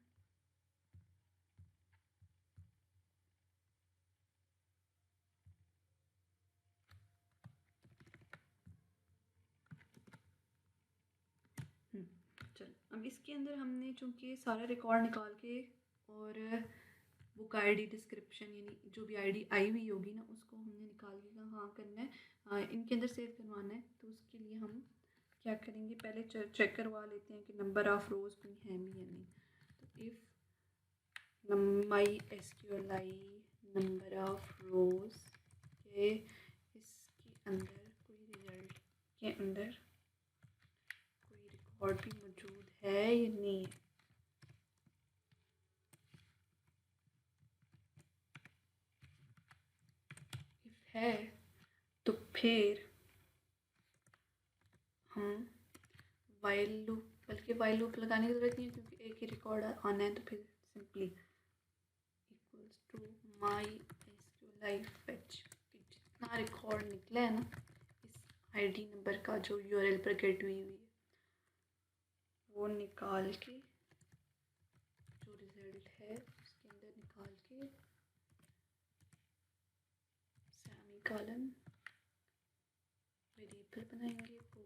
चलो, अब इसके अंदर हमने चूँकि सारा रिकॉर्ड निकाल के और बुक आईडी डिस्क्रिप्शन, यानी जो भी आईडी आई हुई होगी ना उसको हमने निकाल के कहाँ करना है, इनके अंदर सेव करवाना है। तो उसके लिए हम क्या करेंगे, पहले चेक करवा लेते हैं कि नंबर ऑफ़ रोज़ कोई है भी या नहीं। तो if my SQLi number of rows के इसके अंदर कोई रिज़ल्ट के अंदर कोई रिकॉर्ड भी मौजूद है या नहीं है। इफ़ है तो फिर हम वाइल लूप, बल्कि वाइल लूप लगाने की ज़रूरत नहीं है क्योंकि एक ही रिकॉर्ड आना है। तो फिर simply equals to my SQLi fetch, जितना रिकॉर्ड निकला है ना इस आईडी नंबर का जो URL पर गेट हुई है वो निकाल के, जो रिज़ल्ट है उसके अंदर निकाल के सेमीकोलन वेरिएबल बनाएंगे। बुक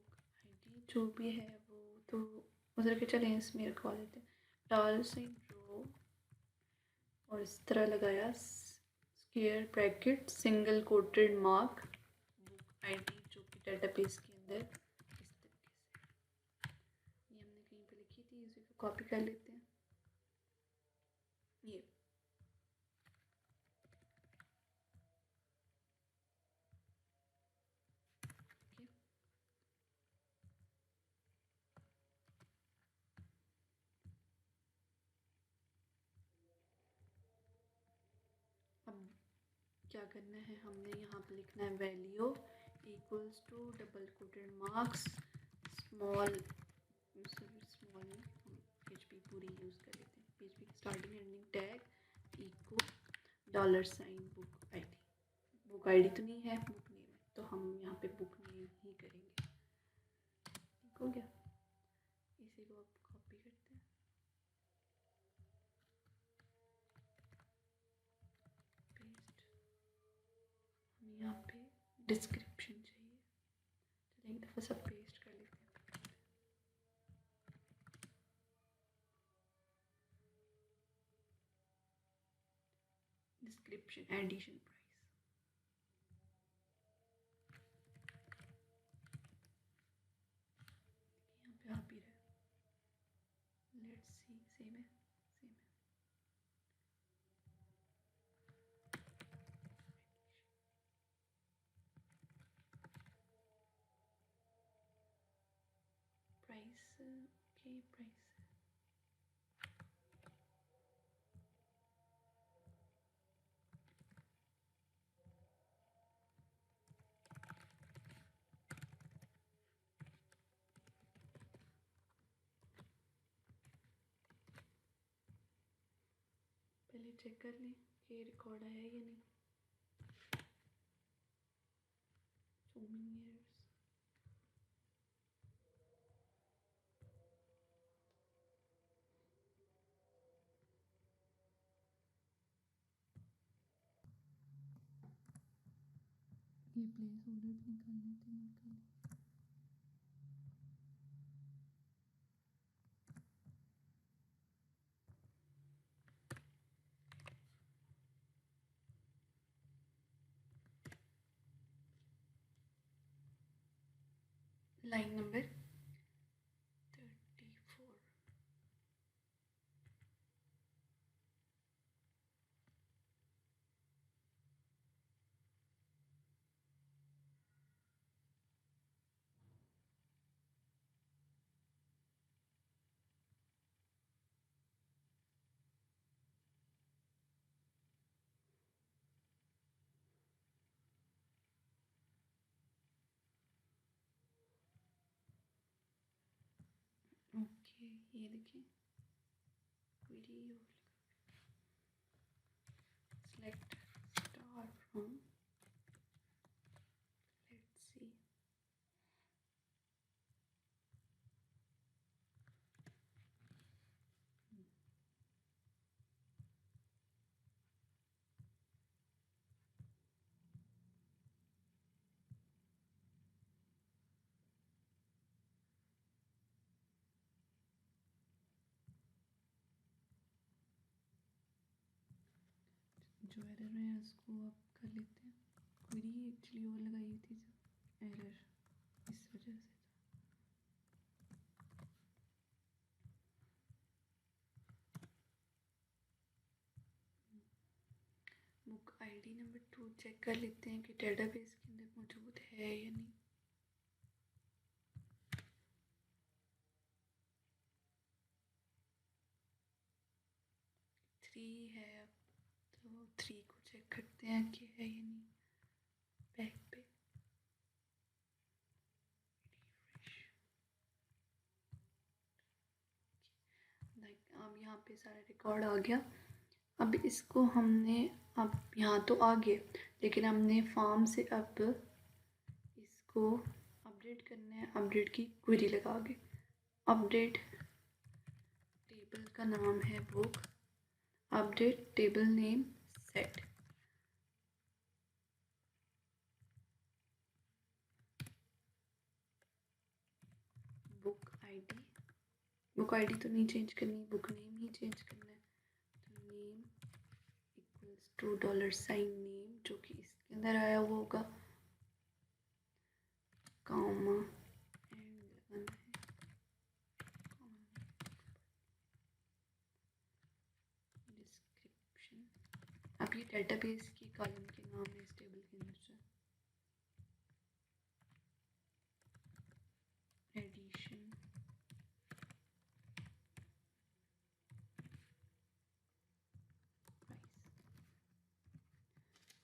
आईडी जो भी है वो तो उधर के चलें, इसमें रखवा देते हैं $रो, और इस तरह लगाया square bracket single coated mark book ID जो कि डेटाबेस के अंदर इस तरीके से, ये हमने कहीं पे लिखी थी, इसी को कॉपी कर लेते हैं। ये okay। अब क्या करना है, हमने यहाँ पे लिखना है value equals to double coated marks small हम PHP पूरी यूज़ कर लेते हैं। PHP की starting ending tag echo $, book ID तो नहीं है, बुक नेम है, तो हम यहाँ पे बुक नेम ही करेंगे। ठीक हो गया, इसी को आप कॉपी करते हैं, पेस्ट। हम यहाँ पे डिस्क्रिप्शन चाहिए, चलिए एक दफ़ा सब पेस्ट कर लेते हैं। डिस्क्रिप्शन एडिशन प्राइस, यहाँ पे आप ही रहे, लेट्स सी, सेम है सेम है। प्राइस ओके, प्राइस पहले चेक कर लें कि रिकॉर्ड आया या नहीं। So many errors। ये प्लेस होल्डर भी निकालने थे, निकाल। Line number 34। ओके, ये देखिए video select star from, let's see। जो एरर है उसको अब कर लेते हैं। क्वेरी एक्चुअली और लगाई हुई थी, एरर इस वजह से। बुक आईडी नंबर 2 चेक कर लेते हैं कि डेटाबेस के अंदर मौजूद है या नहीं। थ्री है, अब तो 3 को चेक करते हैं कि है या नहीं। बैक पे अब यहाँ पे सारा रिकॉर्ड आ गया। अब इसको हमने, अब यहाँ तो आ गया, लेकिन हमने फॉर्म से अब इसको अपडेट करना है। अपडेट की क्वेरी लगा के अपडेट टेबल का नाम है book, update table name set. Book ID तो नहीं चेंज करनी, बुक नेम ही चेंज करना है। तो नेम इक्वल्स टू $, नेम जो कि इसके अंदर आया हुआ होगा, कॉमा एंड लगाना है डिस्क्रिप्शन। अब ये डेटाबेस की कॉलम के नाम है इस टेबल के अंदर से। एडिशन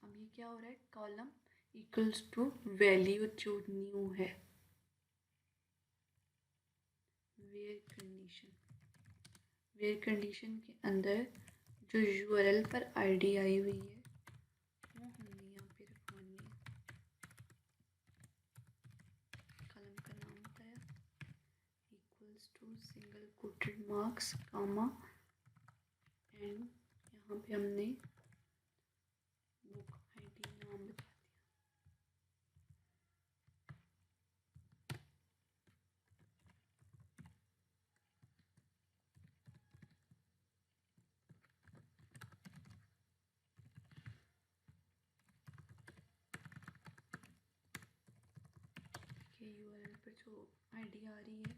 अब ये क्या हो रहा है, कॉलम इक्वल्स टू वैल्यू जो न्यू है, वेयर कंडीशन के अंदर जो यूआरएल पर आईडी आई हुई है वो हमने यहाँ पे रखवानी है। कॉलम का नाम बताया, equals to single coated marks comma and यहाँ पे हमने बुक आईडी नाम बता दिया। कि यूआरएल पर जो आईडी आ रही है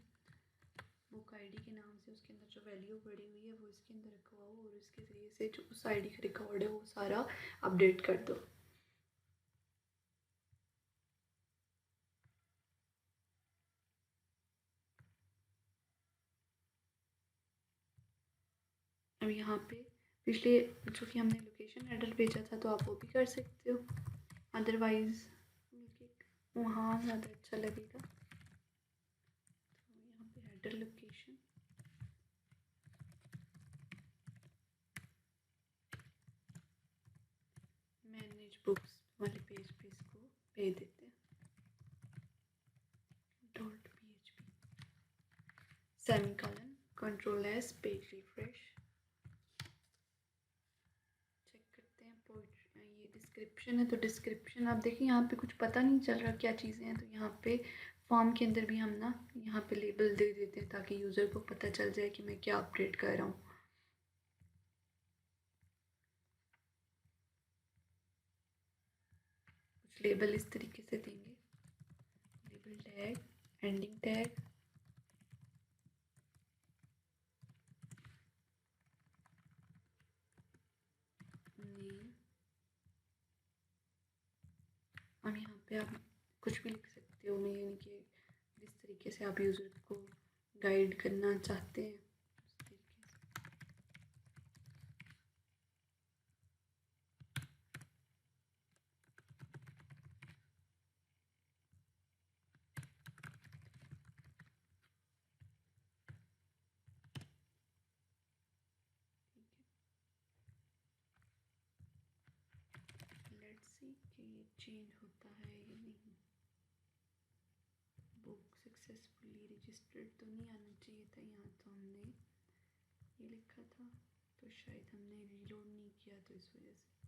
बुक आईडी के नाम से, उसके अंदर जो वैल्यू पड़ी हुई है वो इसके अंदर रखवाओ और इसके ज़रिए से जो उस आईडी का रिकॉर्ड है वो सारा अपडेट कर दो। अब यहाँ पे पिछले जो कि हमने लोकेशन हेडर भेजा था तो आप वो भी कर सकते हो, अदरवाइज़ वहाँ ज़्यादा अच्छा लगेगा। तो यहाँ पे हेडर लोकेशन मैनेज बुक्स वाले पेज पे इसको भेज देते हैं .php semicolon control S page refresh. Check करते हैं पोइट्री, ये डिस्क्रिप्शन है तो डिस्क्रिप्शन आप देखिए यहाँ पे कुछ पता नहीं चल रहा क्या चीज़ें हैं, तो यहाँ पे फॉर्म के अंदर भी हम ना यहाँ पे लेबल दे देते हैं ताकि यूज़र को पता चल जाए कि मैं क्या अपडेट कर रहा हूँ। कुछ लेबल इस तरीके से देंगे, label tag, ending tag, name. अब यहाँ पे आप कुछ भी लिख सकते हो, मैं यानी कि जिस तरीके से आप यूज़र को गाइड करना चाहते हैं उस तरीके से। लेट्स सी कि ये चेंज होता है या नहीं। बुक सक्सेसफुली रजिस्टर्ड तो नहीं आना चाहिए था, यहाँ तो हमने ये लिखा था तो शायद हमने रीलोड नहीं किया तो इस वजह से।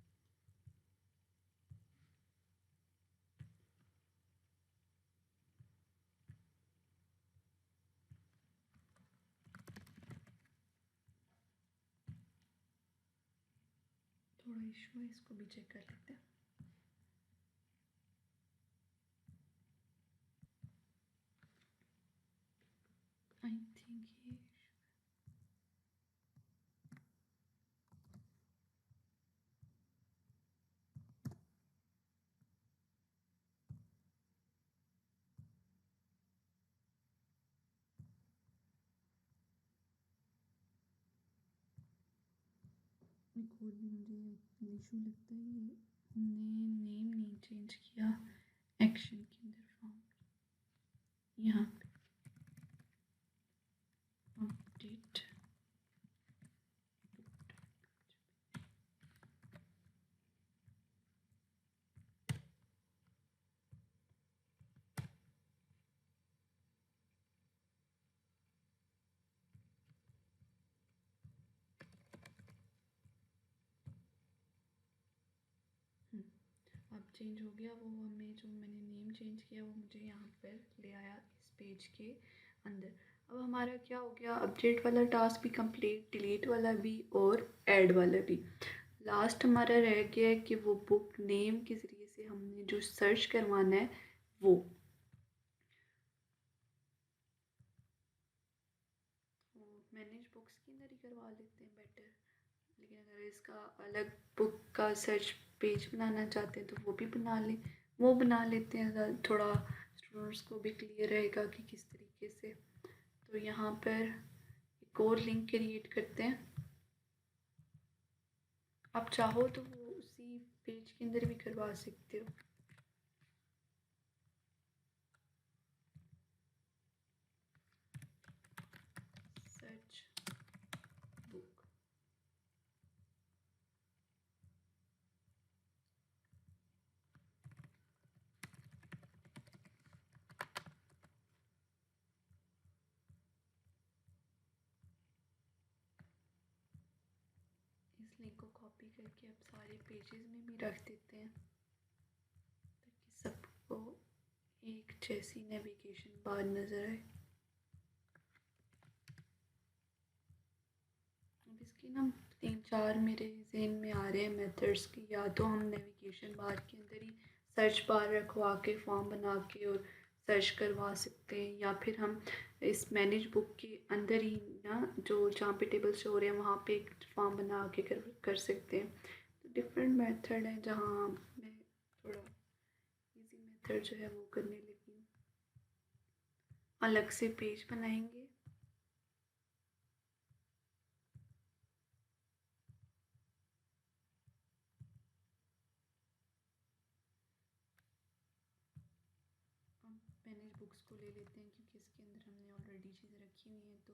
थोड़ा इशू है, इसको भी चेक कर लेते हैं। आई थिंक ये एक और भी मुझे इशू लगता है, ये हमने नेम नहीं चेंज किया एक्शन के अंदर फॉर्म, यहाँ पे अपडेट अब चेंज हो गया। वो हमें जो मैंने नेम चेंज किया वो मुझे यहाँ पर ले आया इस पेज के अंदर। अब हमारा क्या हो गया, अपडेट वाला टास्क भी कंप्लीट, डिलीट वाला भी और ऐड वाला भी। लास्ट हमारा रह गया है कि वो बुक नेम के ज़रिए से हमने जो सर्च करवाना है वो मैनेज बुक्स के अंदर ही करवा लेते हैं बेटर। लेकिन अगर इसका अलग बुक का सर्च पेज बनाना चाहते हैं तो वो भी बना लें, वो बना लेते हैं, थोड़ा स्टूडेंट्स को भी क्लियर रहेगा कि किस तरीके से। तो यहाँ पर एक और लिंक क्रिएट करते हैं। आप चाहो तो वो उसी पेज के अंदर भी करवा सकते हो। सर्च बुक, इस लिंक को कॉपी करके अब सारे पेजेस में भी रख देते हैं ताकि सबको एक जैसी नेविगेशन बार नज़र आए। अब इसकी ना 3-4 मेरे जहन में आ रहे हैं मेथड्स की। या तो हम नेविगेशन बार के अंदर ही सर्च बार रखवा के फॉर्म बना के और सर्च करवा सकते हैं, या फिर हम इस मैनेज बुक के अंदर ही ना जो जहाँ पे टेबल शो हो रहे हैं वहाँ पे एक फॉर्म बना के कर सकते हैं। तो डिफरेंट मेथड हैं जहाँ मैं थोड़ा इजी मेथड जो है वो करने लगी। अलग से पेज बनाएंगे, मैनेज बुक्स को ले लेते हैं क्योंकि इसके अंदर हमने ऑलरेडी चीज़ें रखी हुई हैं तो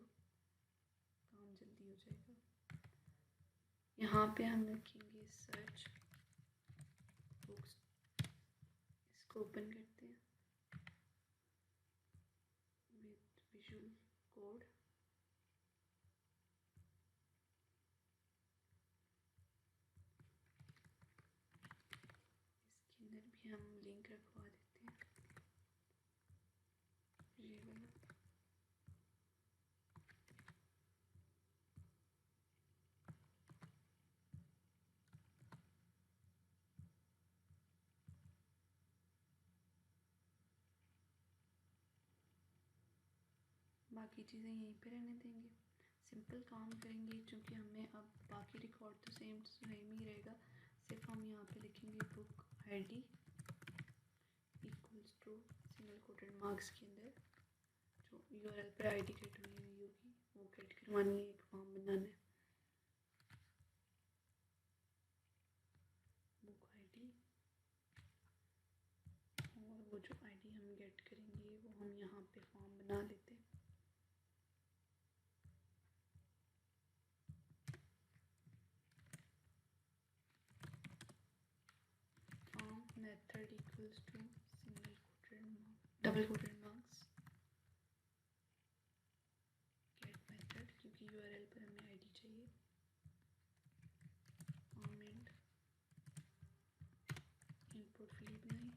काम जल्दी हो जाएगा। यहाँ पे हम रखेंगे सर्च बुक्स, इसको ओपन करते हैं विद विजुअल कोड। इसके अंदर भी हम लिंक रखवा देते हैं ये वाला। बाकी चीज़ें यहीं पे रहने देंगे, सिंपल काम करेंगे क्योंकि हमें अब बाकी रिकॉर्ड तो सेम ही रहेगा। सिर्फ हम यहाँ पे लिखेंगे book ID equals to single coated marks के अंदर जो यूआरएल पर आईडी गेट हुई हुई होगी वो गेट करवानी है, एक फॉर्म बनाना है बुक आईडी, और वो जो आईडी हम गेट करेंगे वो हम यहाँ पे फॉर्म बना लेते हैं। Form method equals to single coated double coated marks get method, क्योंकि यूआरएल पर हमें आईडी चाहिए। फॉर्म एंड इनपुट फील्ड बनाई,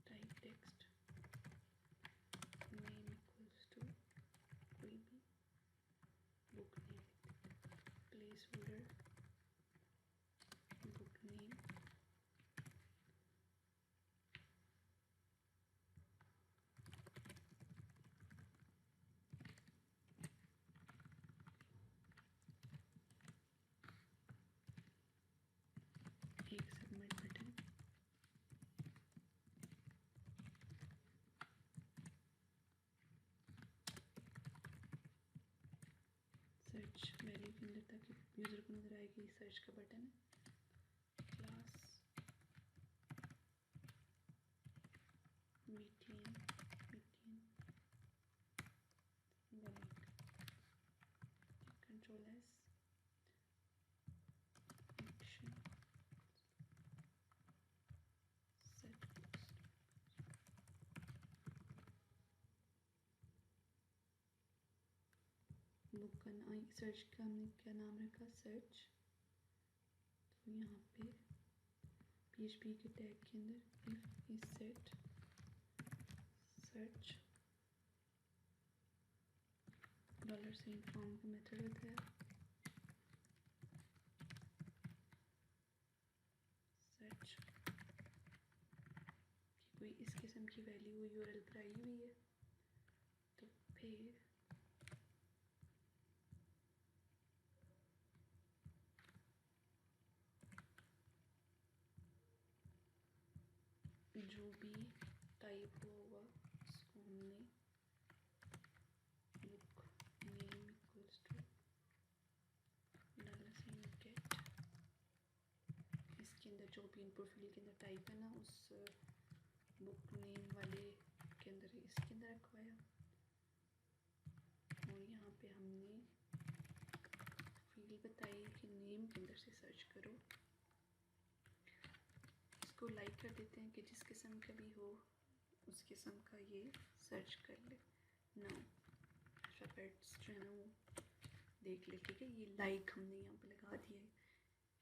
type text name equals to कोई भी बुक नेम लिख देते हैं। सर्च वैल्यू के अंदर ताकि यूज़र को नज़र आएगी सर्च का बटन है। Class BTN control S action set book का सर्च का हमने क्या नाम रखा सर्च। तो यहाँ पे PHP के टैग के अंदर if is set search $sign form का मेथड होता है सर्च कि कोई इस किस्म की वैल्यू URL पर आई हुई है। तो फिर जो भी टाइप होगा उसको हमने book name equals to $sign get इसके अंदर जो भी इनपुट फील्ड के अंदर टाइप है ना उस बुक नेम वाले के अंदर इसके अंदर रखवाया। और यहाँ पे हमने फील्ड बताई कि नेम के अंदर से सर्च करो। इसको लाइक कर देते हैं कि जिस किस्म का भी हो उस किस्म का ये सर्च कर ले। नो अल्फ़ाबेट्स जो है ना वो देख ले। ठीक है, ये लाइक हमने यहाँ पे लगा दिया है।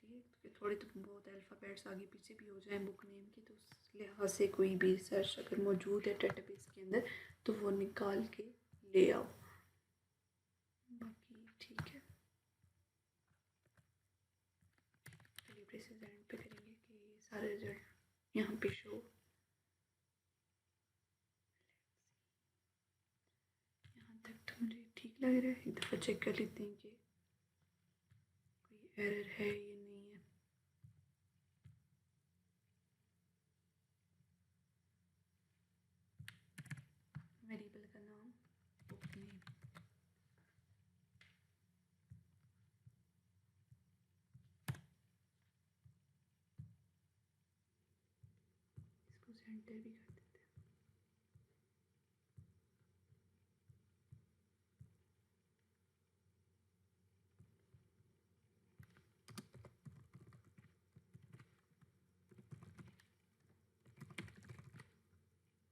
ठीक है, तो थोड़े तो बहुत अल्फ़ाबेट्स आगे पीछे भी हो जाए बुक नेम की तो उस लिहाज से कोई भी सर्च अगर मौजूद है डेटाबेस के अंदर तो वो निकाल के ले आओ। बाकी ठीक है, चलिए प्रेसेस एंड पे करेंगे कि सारे रिजल्ट यहाँ पे शो। यहाँ तक तो मुझे ठीक लग रहा है। एक दफ़ा चेक कर लेते हैं कि कोई एरर है या नहीं है। वेरिएबल का नाम बुक नेम, इसको सेंटर भी कर देते हैं।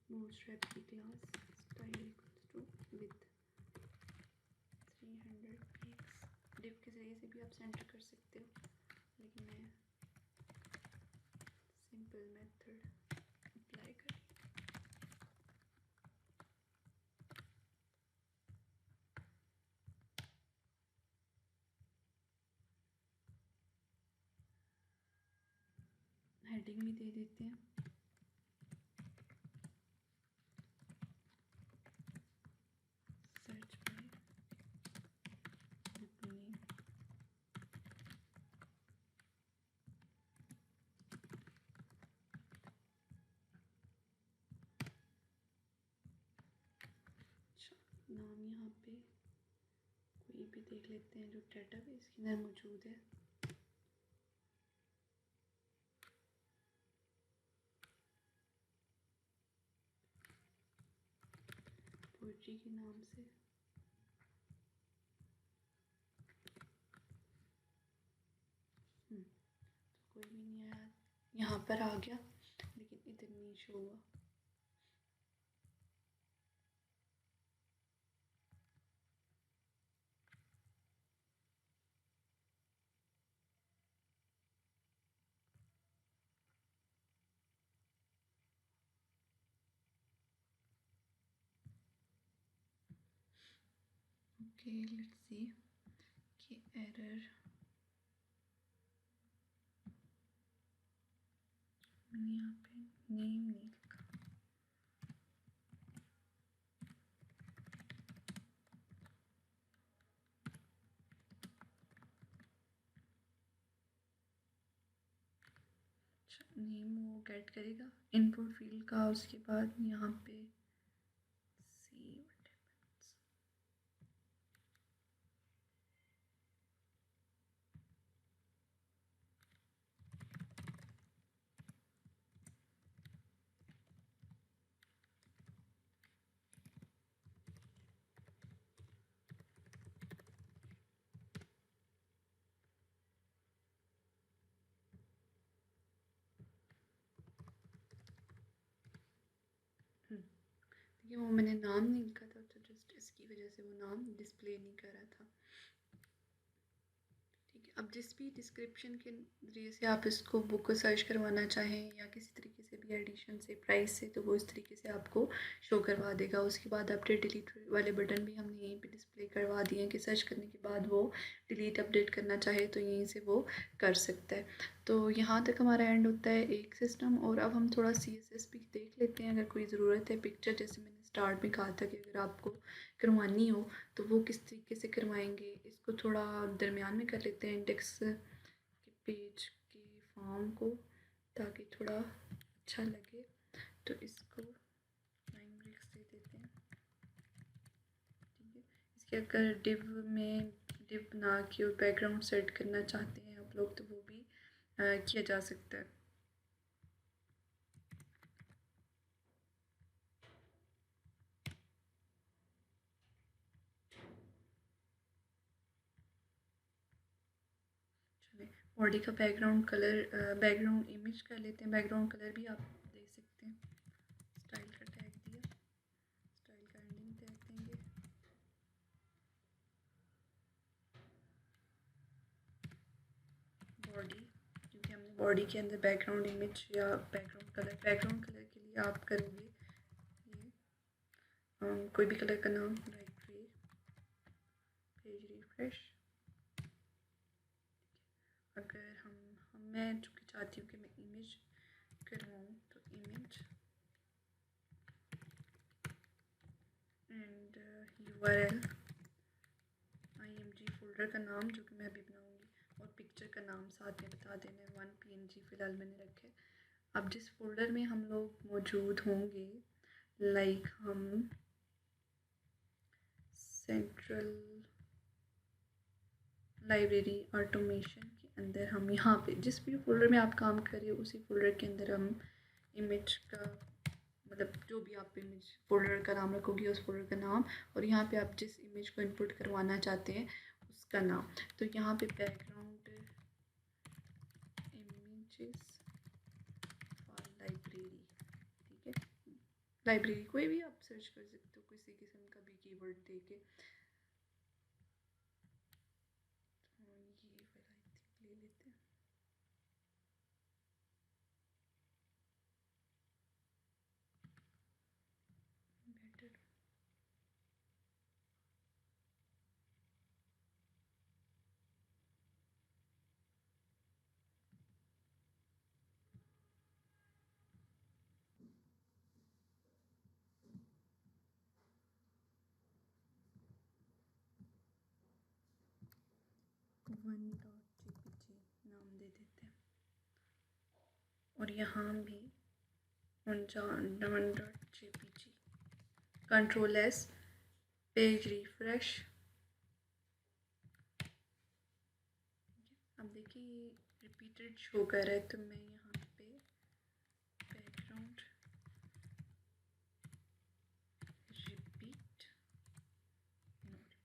बूटस्ट्रैप की class style equals to with 300 px div के ज़रिए से भी आप सेंटर कर सकते हो, लेकिन मैं सिंपल मेथड अप्लाई कर। हेडिंग भी दे देते हैं। Search by book name. अच्छा, नाम यहाँ पे कोई भी देख लेते हैं जो डेटाबेस के अंदर मौजूद है। पोइट्री के नाम से तो कोई भी नहीं आया, यहाँ पर आ गया लेकिन इधर नहीं शो हुआ। ओके लेट्स सी कि एरर मैंने यहाँ पे नेम नहीं लिखा। अच्छा, नेम वो गेट करेगा इनपुट फील्ड का, उसके बाद यहाँ पे सी ये वो मैंने नाम नहीं लिखा था, तो जस्ट इसकी वजह से वो नाम डिस्प्ले नहीं कर रहा था। ठीक है, अब जिस भी डिस्क्रिप्शन के ज़रिए से आप इसको बुक को सर्च करवाना चाहें या किसी तरीके से भी एडिशन से, प्राइस से, तो वो इस तरीके से आपको शो करवा देगा। उसके बाद अपडेट डिलीट वाले बटन भी हमने यहीं पे डिस्प्ले करवा दिए हैं कि सर्च करने के बाद वो डिलीट अपडेट करना चाहे तो यहीं से वो कर सकता है। तो यहाँ तक हमारा एंड होता है एक सिस्टम। और अब हम थोड़ा CSS भी देख लेते हैं, अगर कोई ज़रूरत है पिक्चर, जैसे मैंने स्टार्ट में कहा था कि अगर आपको करवानी हो तो वो किस तरीके से करवाएंगे। इसको थोड़ा दरमियान में कर लेते हैं इंडेक्स के पेज के फॉर्म को, ताकि थोड़ा अच्छा लगे। तो इसको लाइन ब्रेक्स दे देते हैं। ठीक है, इसके अगर डिव में डिव बना के और बैकग्राउंड सेट करना चाहते हैं आप लोग, तो वो भी किया जा सकता है। बॉडी का बैकग्राउंड कलर, बैकग्राउंड इमेज कर लेते हैं। बैकग्राउंड कलर भी आप दे सकते हैं। स्टाइल का टैग दिया, स्टाइल का एंडिंग टैग देंगे। बॉडी, क्योंकि हमने बॉडी के अंदर बैकग्राउंड इमेज या बैकग्राउंड कलर के लिए आप करोगे ये कोई भी कलर का नाम, लाइक ग्रे, पेज रिफ्रेश। अगर मैं चूँकि चाहती हूँ कि मैं इमेज करवाऊँ, तो image and URL IMG folder का नाम जो कि मैं अभी बनाऊँगी, और पिक्चर का नाम साथ में बता देना है 1PNG फ़िलहाल मैंने रखा है। अब जिस फोल्डर में हम लोग मौजूद होंगे, लाइक हम सेंट्रल लाइब्रेरी ऑटोमेशन के अंदर, हम यहाँ पे जिस भी फोल्डर में आप काम कर रहे हो उसी फोल्डर के अंदर हम इमेज का, मतलब जो भी आप इमेज फोल्डर का नाम रखोगे उस फोल्डर का नाम, और यहाँ पे आप जिस इमेज को इनपुट करवाना चाहते हैं उसका नाम। तो यहाँ पे बैकग्राउंड इमेजेस फॉर लाइब्रेरी, ठीक है, लाइब्रेरी कोई भी आप सर्च कर सकते हो किसी किस्म का भी कीवर्ड दे के। तो ये वाला आई थिंक ले लेते हैं। बेटर, $1.jpg नाम दे देते हैं। और यहाँ भी $1.jpg, Ctrl+S, पेज रिफ्रेश। अब देखिए रिपीटेड शो कर रहा है, तो मैं यहाँ पे बैकग्राउंड रिपीट, नो रिपीट,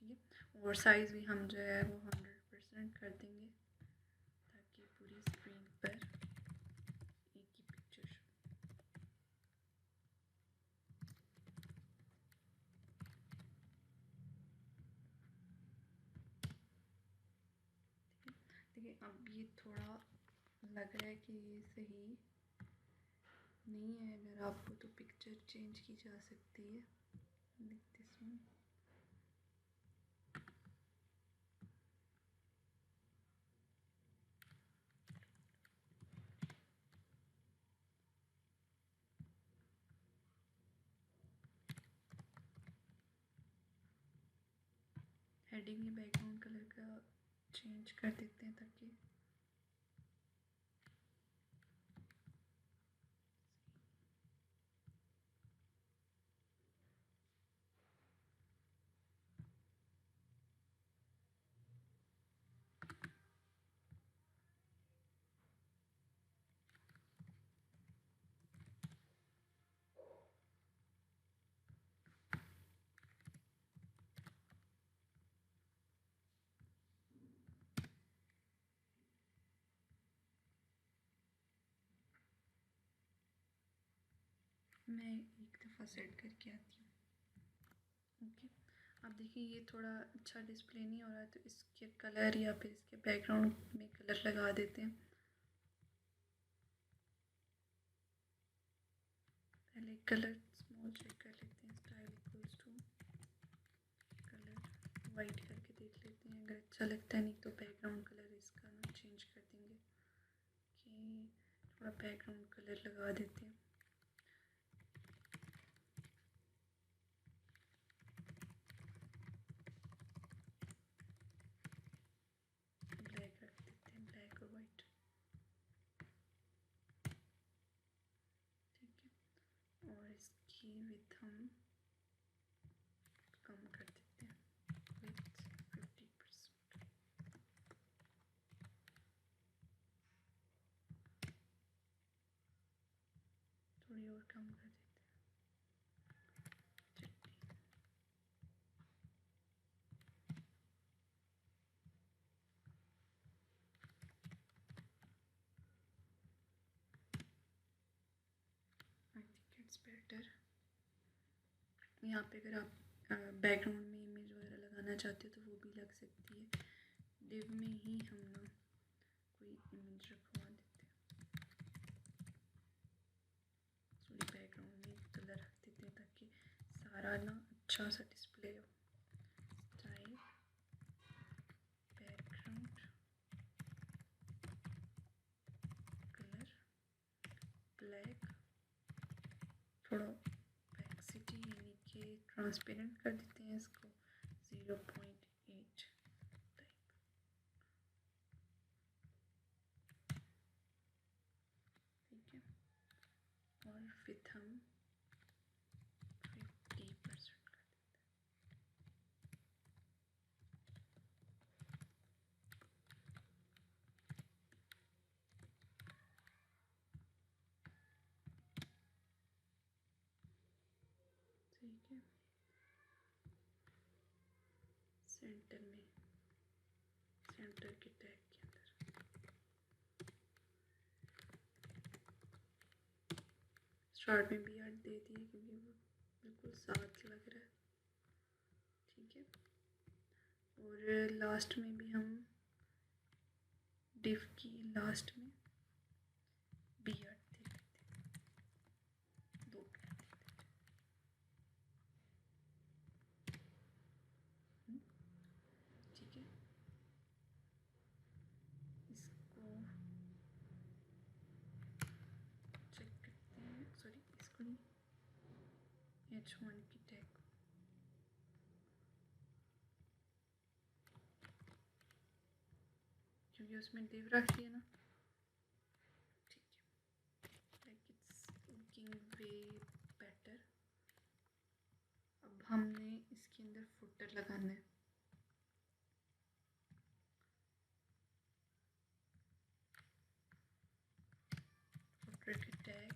ठीक है। और साइज़ भी हम जो है वो 100% कर देंगे, ताकि पूरी स्क्रीन पर एक ही पिक्चर शो। देखिए अब ये थोड़ा लग रहा है कि ये सही नहीं है। अगर आपको तो पिक्चर चेंज की जा सकती है, लाइक दिस वन। हेडिंग में बैकग्राउंड कलर का चेंज कर देते हैं, ताकि मैं एक दफ़ा सेट करके आती हूँ। ओके, अब देखिए ये थोड़ा अच्छा डिस्प्ले नहीं हो रहा है, तो इसके कलर या फिर इसके बैकग्राउंड में कलर लगा देते हैं। पहले कलर स्मॉल चेक कर लेते हैं, style equals to colour white करके देख लेते हैं। अगर अच्छा लगता है, नहीं तो बैकग्राउंड कलर इसका ना चेंज कर देंगे कि थोड़ा बैकग्राउंड कलर लगा देते हैं। ब्लैक रख देते हैं, ब्लैक और वाइट। ठीक है, और इसकी विड्थ हम कम कर देते हैं, विथ 50%। थोड़ी और कम कर देते हैं। I think it's better. यहाँ पे अगर आप बैकग्राउंड में इमेज वगैरह लगाना चाहते हो तो वो भी लग सकती है। डिव में ही हम ना कोई इमेज रखवा देते हैं, सॉरी बैकग्राउंड में कलर रख देते हैं ताकि सारा ना अच्छा सा डिस्प्ले हो। स्टाइल बैकग्राउंड कलर ब्लैक, थोड़ा ऑपेसिटी यानी कि ट्रांसपेरेंट कर देते हैं इसको 0.8 टाइप। ठीक है, और विथ हम 50% कर देते हैं। ठीक है, सेंटर में, सेंटर के टैग के अंदर स्टार्ट में भी 8 दे दिए क्योंकि वो बिल्कुल साथ लग रहा है। ठीक है, और लास्ट में भी हम डिव की लास्ट में B8 दे देते हैं, 2 कर देते हैं। ठीक है, इसको चेक करते हैं, सॉरी इसको नहीं, H1 की टैग, क्योंकि उसमें डिव रख दिया ना। ठीक है, like it's looking way better. अब हमने इसके अंदर फुटर लगाना है। फुटर की tag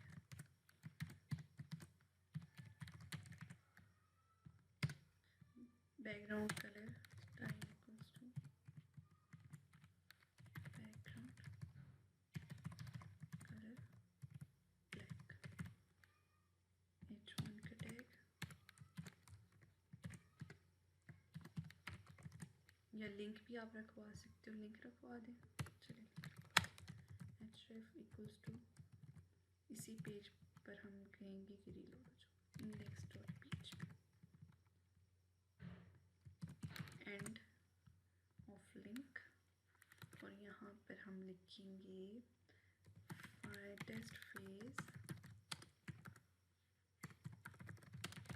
background colour style equals to background colour black, H1 का टैग, या लिंक भी आप रखवा सकते हो, लिंक रखवा दें। चलिए href इक्वल्स टू, इसी पेज पर हम कहेंगे कि रीलोड हो जाओ, index.php, एंड ऑफ लिंक, और यहाँ पर हम लिखेंगे टेस्ट फेज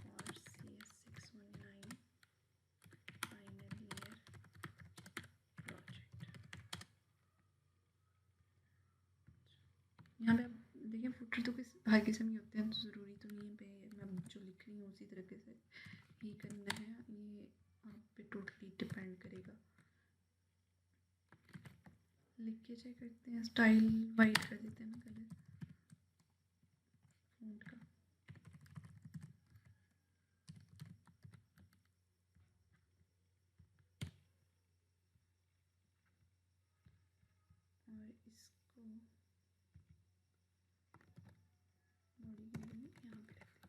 और CS619 फाइनल ईयर प्रोजेक्ट। यहाँ पे आप देखिए फुटर तो किस हर किस्म के होते हैं, तो ज़रूरी तो नहीं है पे मैं जो लिख रही हूँ उसी तरीके से ही करना है, ये आप पे टोटली डिपेंड करेगा। लिख के चेक करते हैं, स्टाइल वाइट कर देते हैं ना कलर फ़ॉन्ट का। और इसको बॉडी के लिए यहाँ पे रख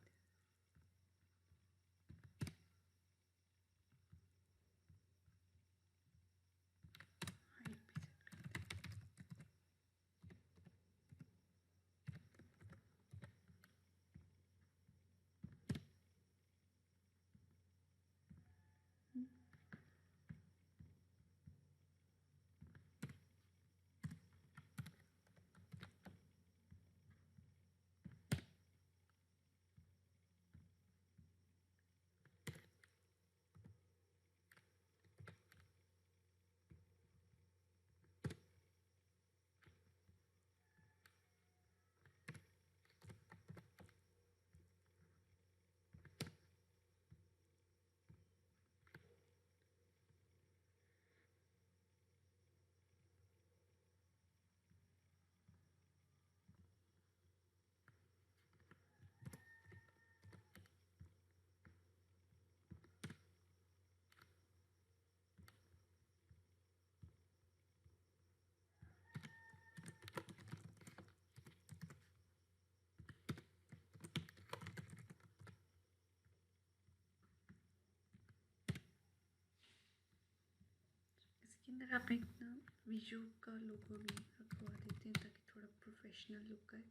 अंदर आप एक ना विजू का लोगो भी रखवा देते हैं ताकि थोड़ा प्रोफेशनल लुक आए।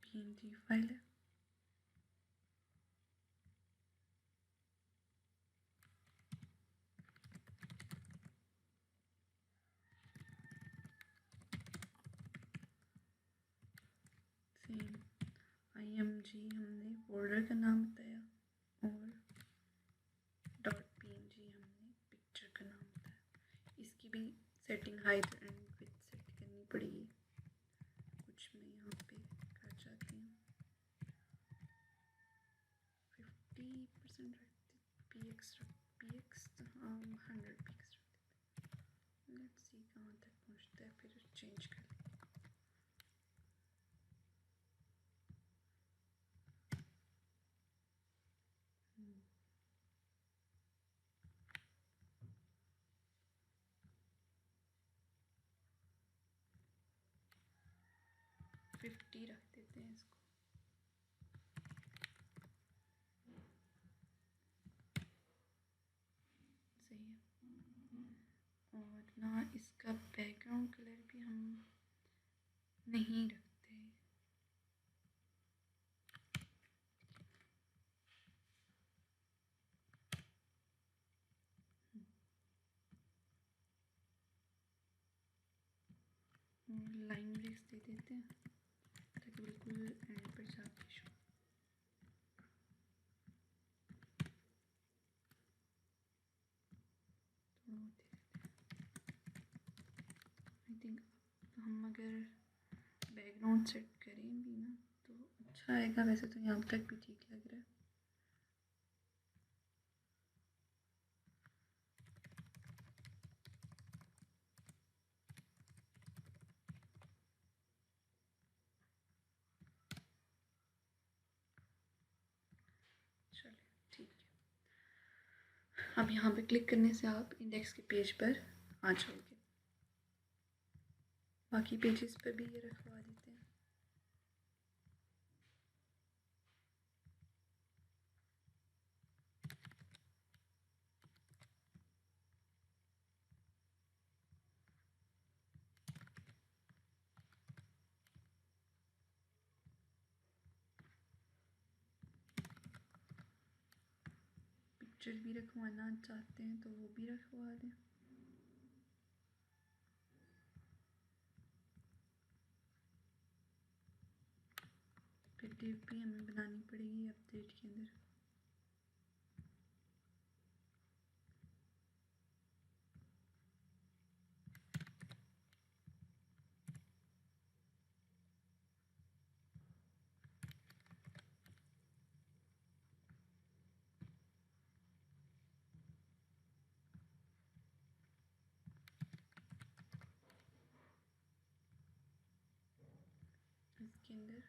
PNG फाइल है। सेम IMG हमने फोल्डर का नाम बताया और .png हमने पिक्चर का नाम बताया। इसकी भी setting height and width set करनी पड़ेगी। कुछ मैं यहाँ पे कर जाती हूँ 50% रखती, px 100 px रखती। लेट्स सी कहाँ तक पहुँचता है, फिर चेंज कर लेंगे। 50 रख देते हैं इसको। सही है। और ना इसका बैकग्राउंड कलर भी हम नहीं रखते। और लाइन ब्रेक्स दे देते हैं ताकि बिल्कुल एंड पर जाके शो। आई थिंक हम अगर बैकग्राउंड सेट करें भी ना तो अच्छा आएगा। वैसे तो यहाँ तक भी ठीक लग रहा है। चलिए ठीक है। अब यहाँ पे क्लिक करने से आप इंडेक्स के पेज पर आ जाओगे। बाकी पेजेस पर भी ये रखवा देते हैं। पिक्चर भी रखवाना चाहते हैं तो वो भी रखवा दें। फिर डिव भी हमें बनानी पड़ेगी अपडेट के अंदर। इसके अंदर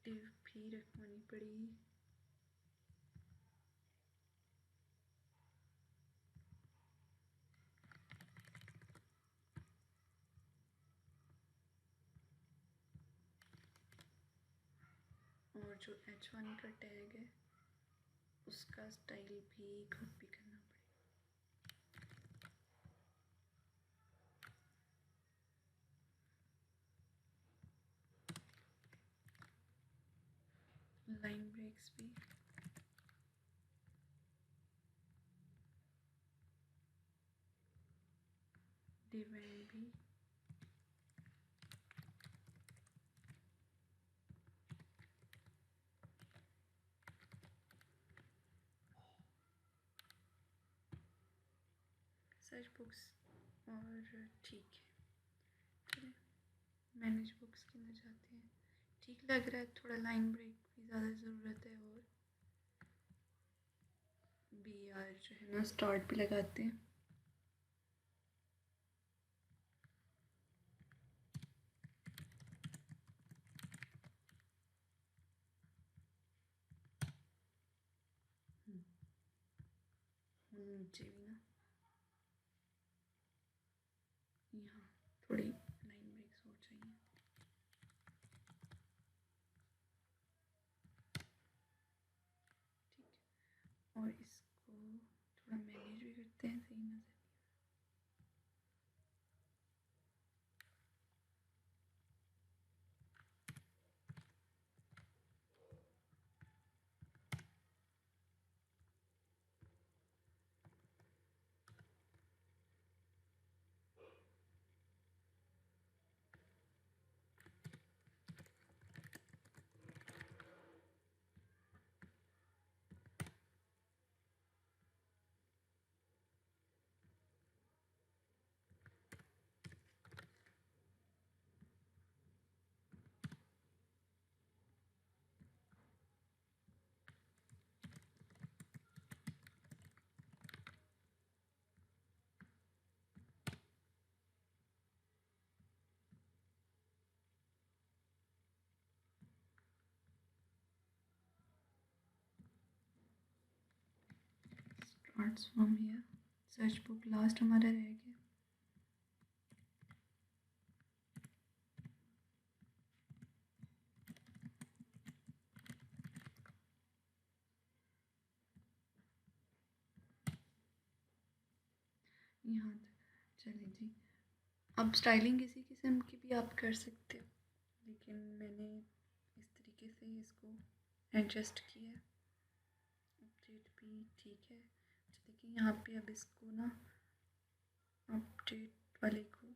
डिव भी रखवानी पड़ेगी। और जो H1 का टैग है उसका स्टाइल भी कॉपी करना पड़ेगा। लाइन ब्रेक्स भी। डिवाइड भी। सर्च बुक्स और ठीक है। चलिए मैनेज बुक्स के अंदर जाते हैं। ठीक लग रहा है। थोड़ा लाइन ब्रेक भी ज़्यादा ज़रूरत है और BR जो है ना स्टार्ट भी लगाते हैं। नीचे भी ना यहाँ थोड़ी line arts from here, search book last हमारा रह गया। यहाँ चलिए जी, अब स्टाइलिंग किसी किस्म की भी आप कर सकते हो, लेकिन मैंने इस तरीके से इसको एडजस्ट किया है। अपडेट भी ठीक है। अच्छा देखिए यहाँ पे अब इसको ना अपडेट वाले को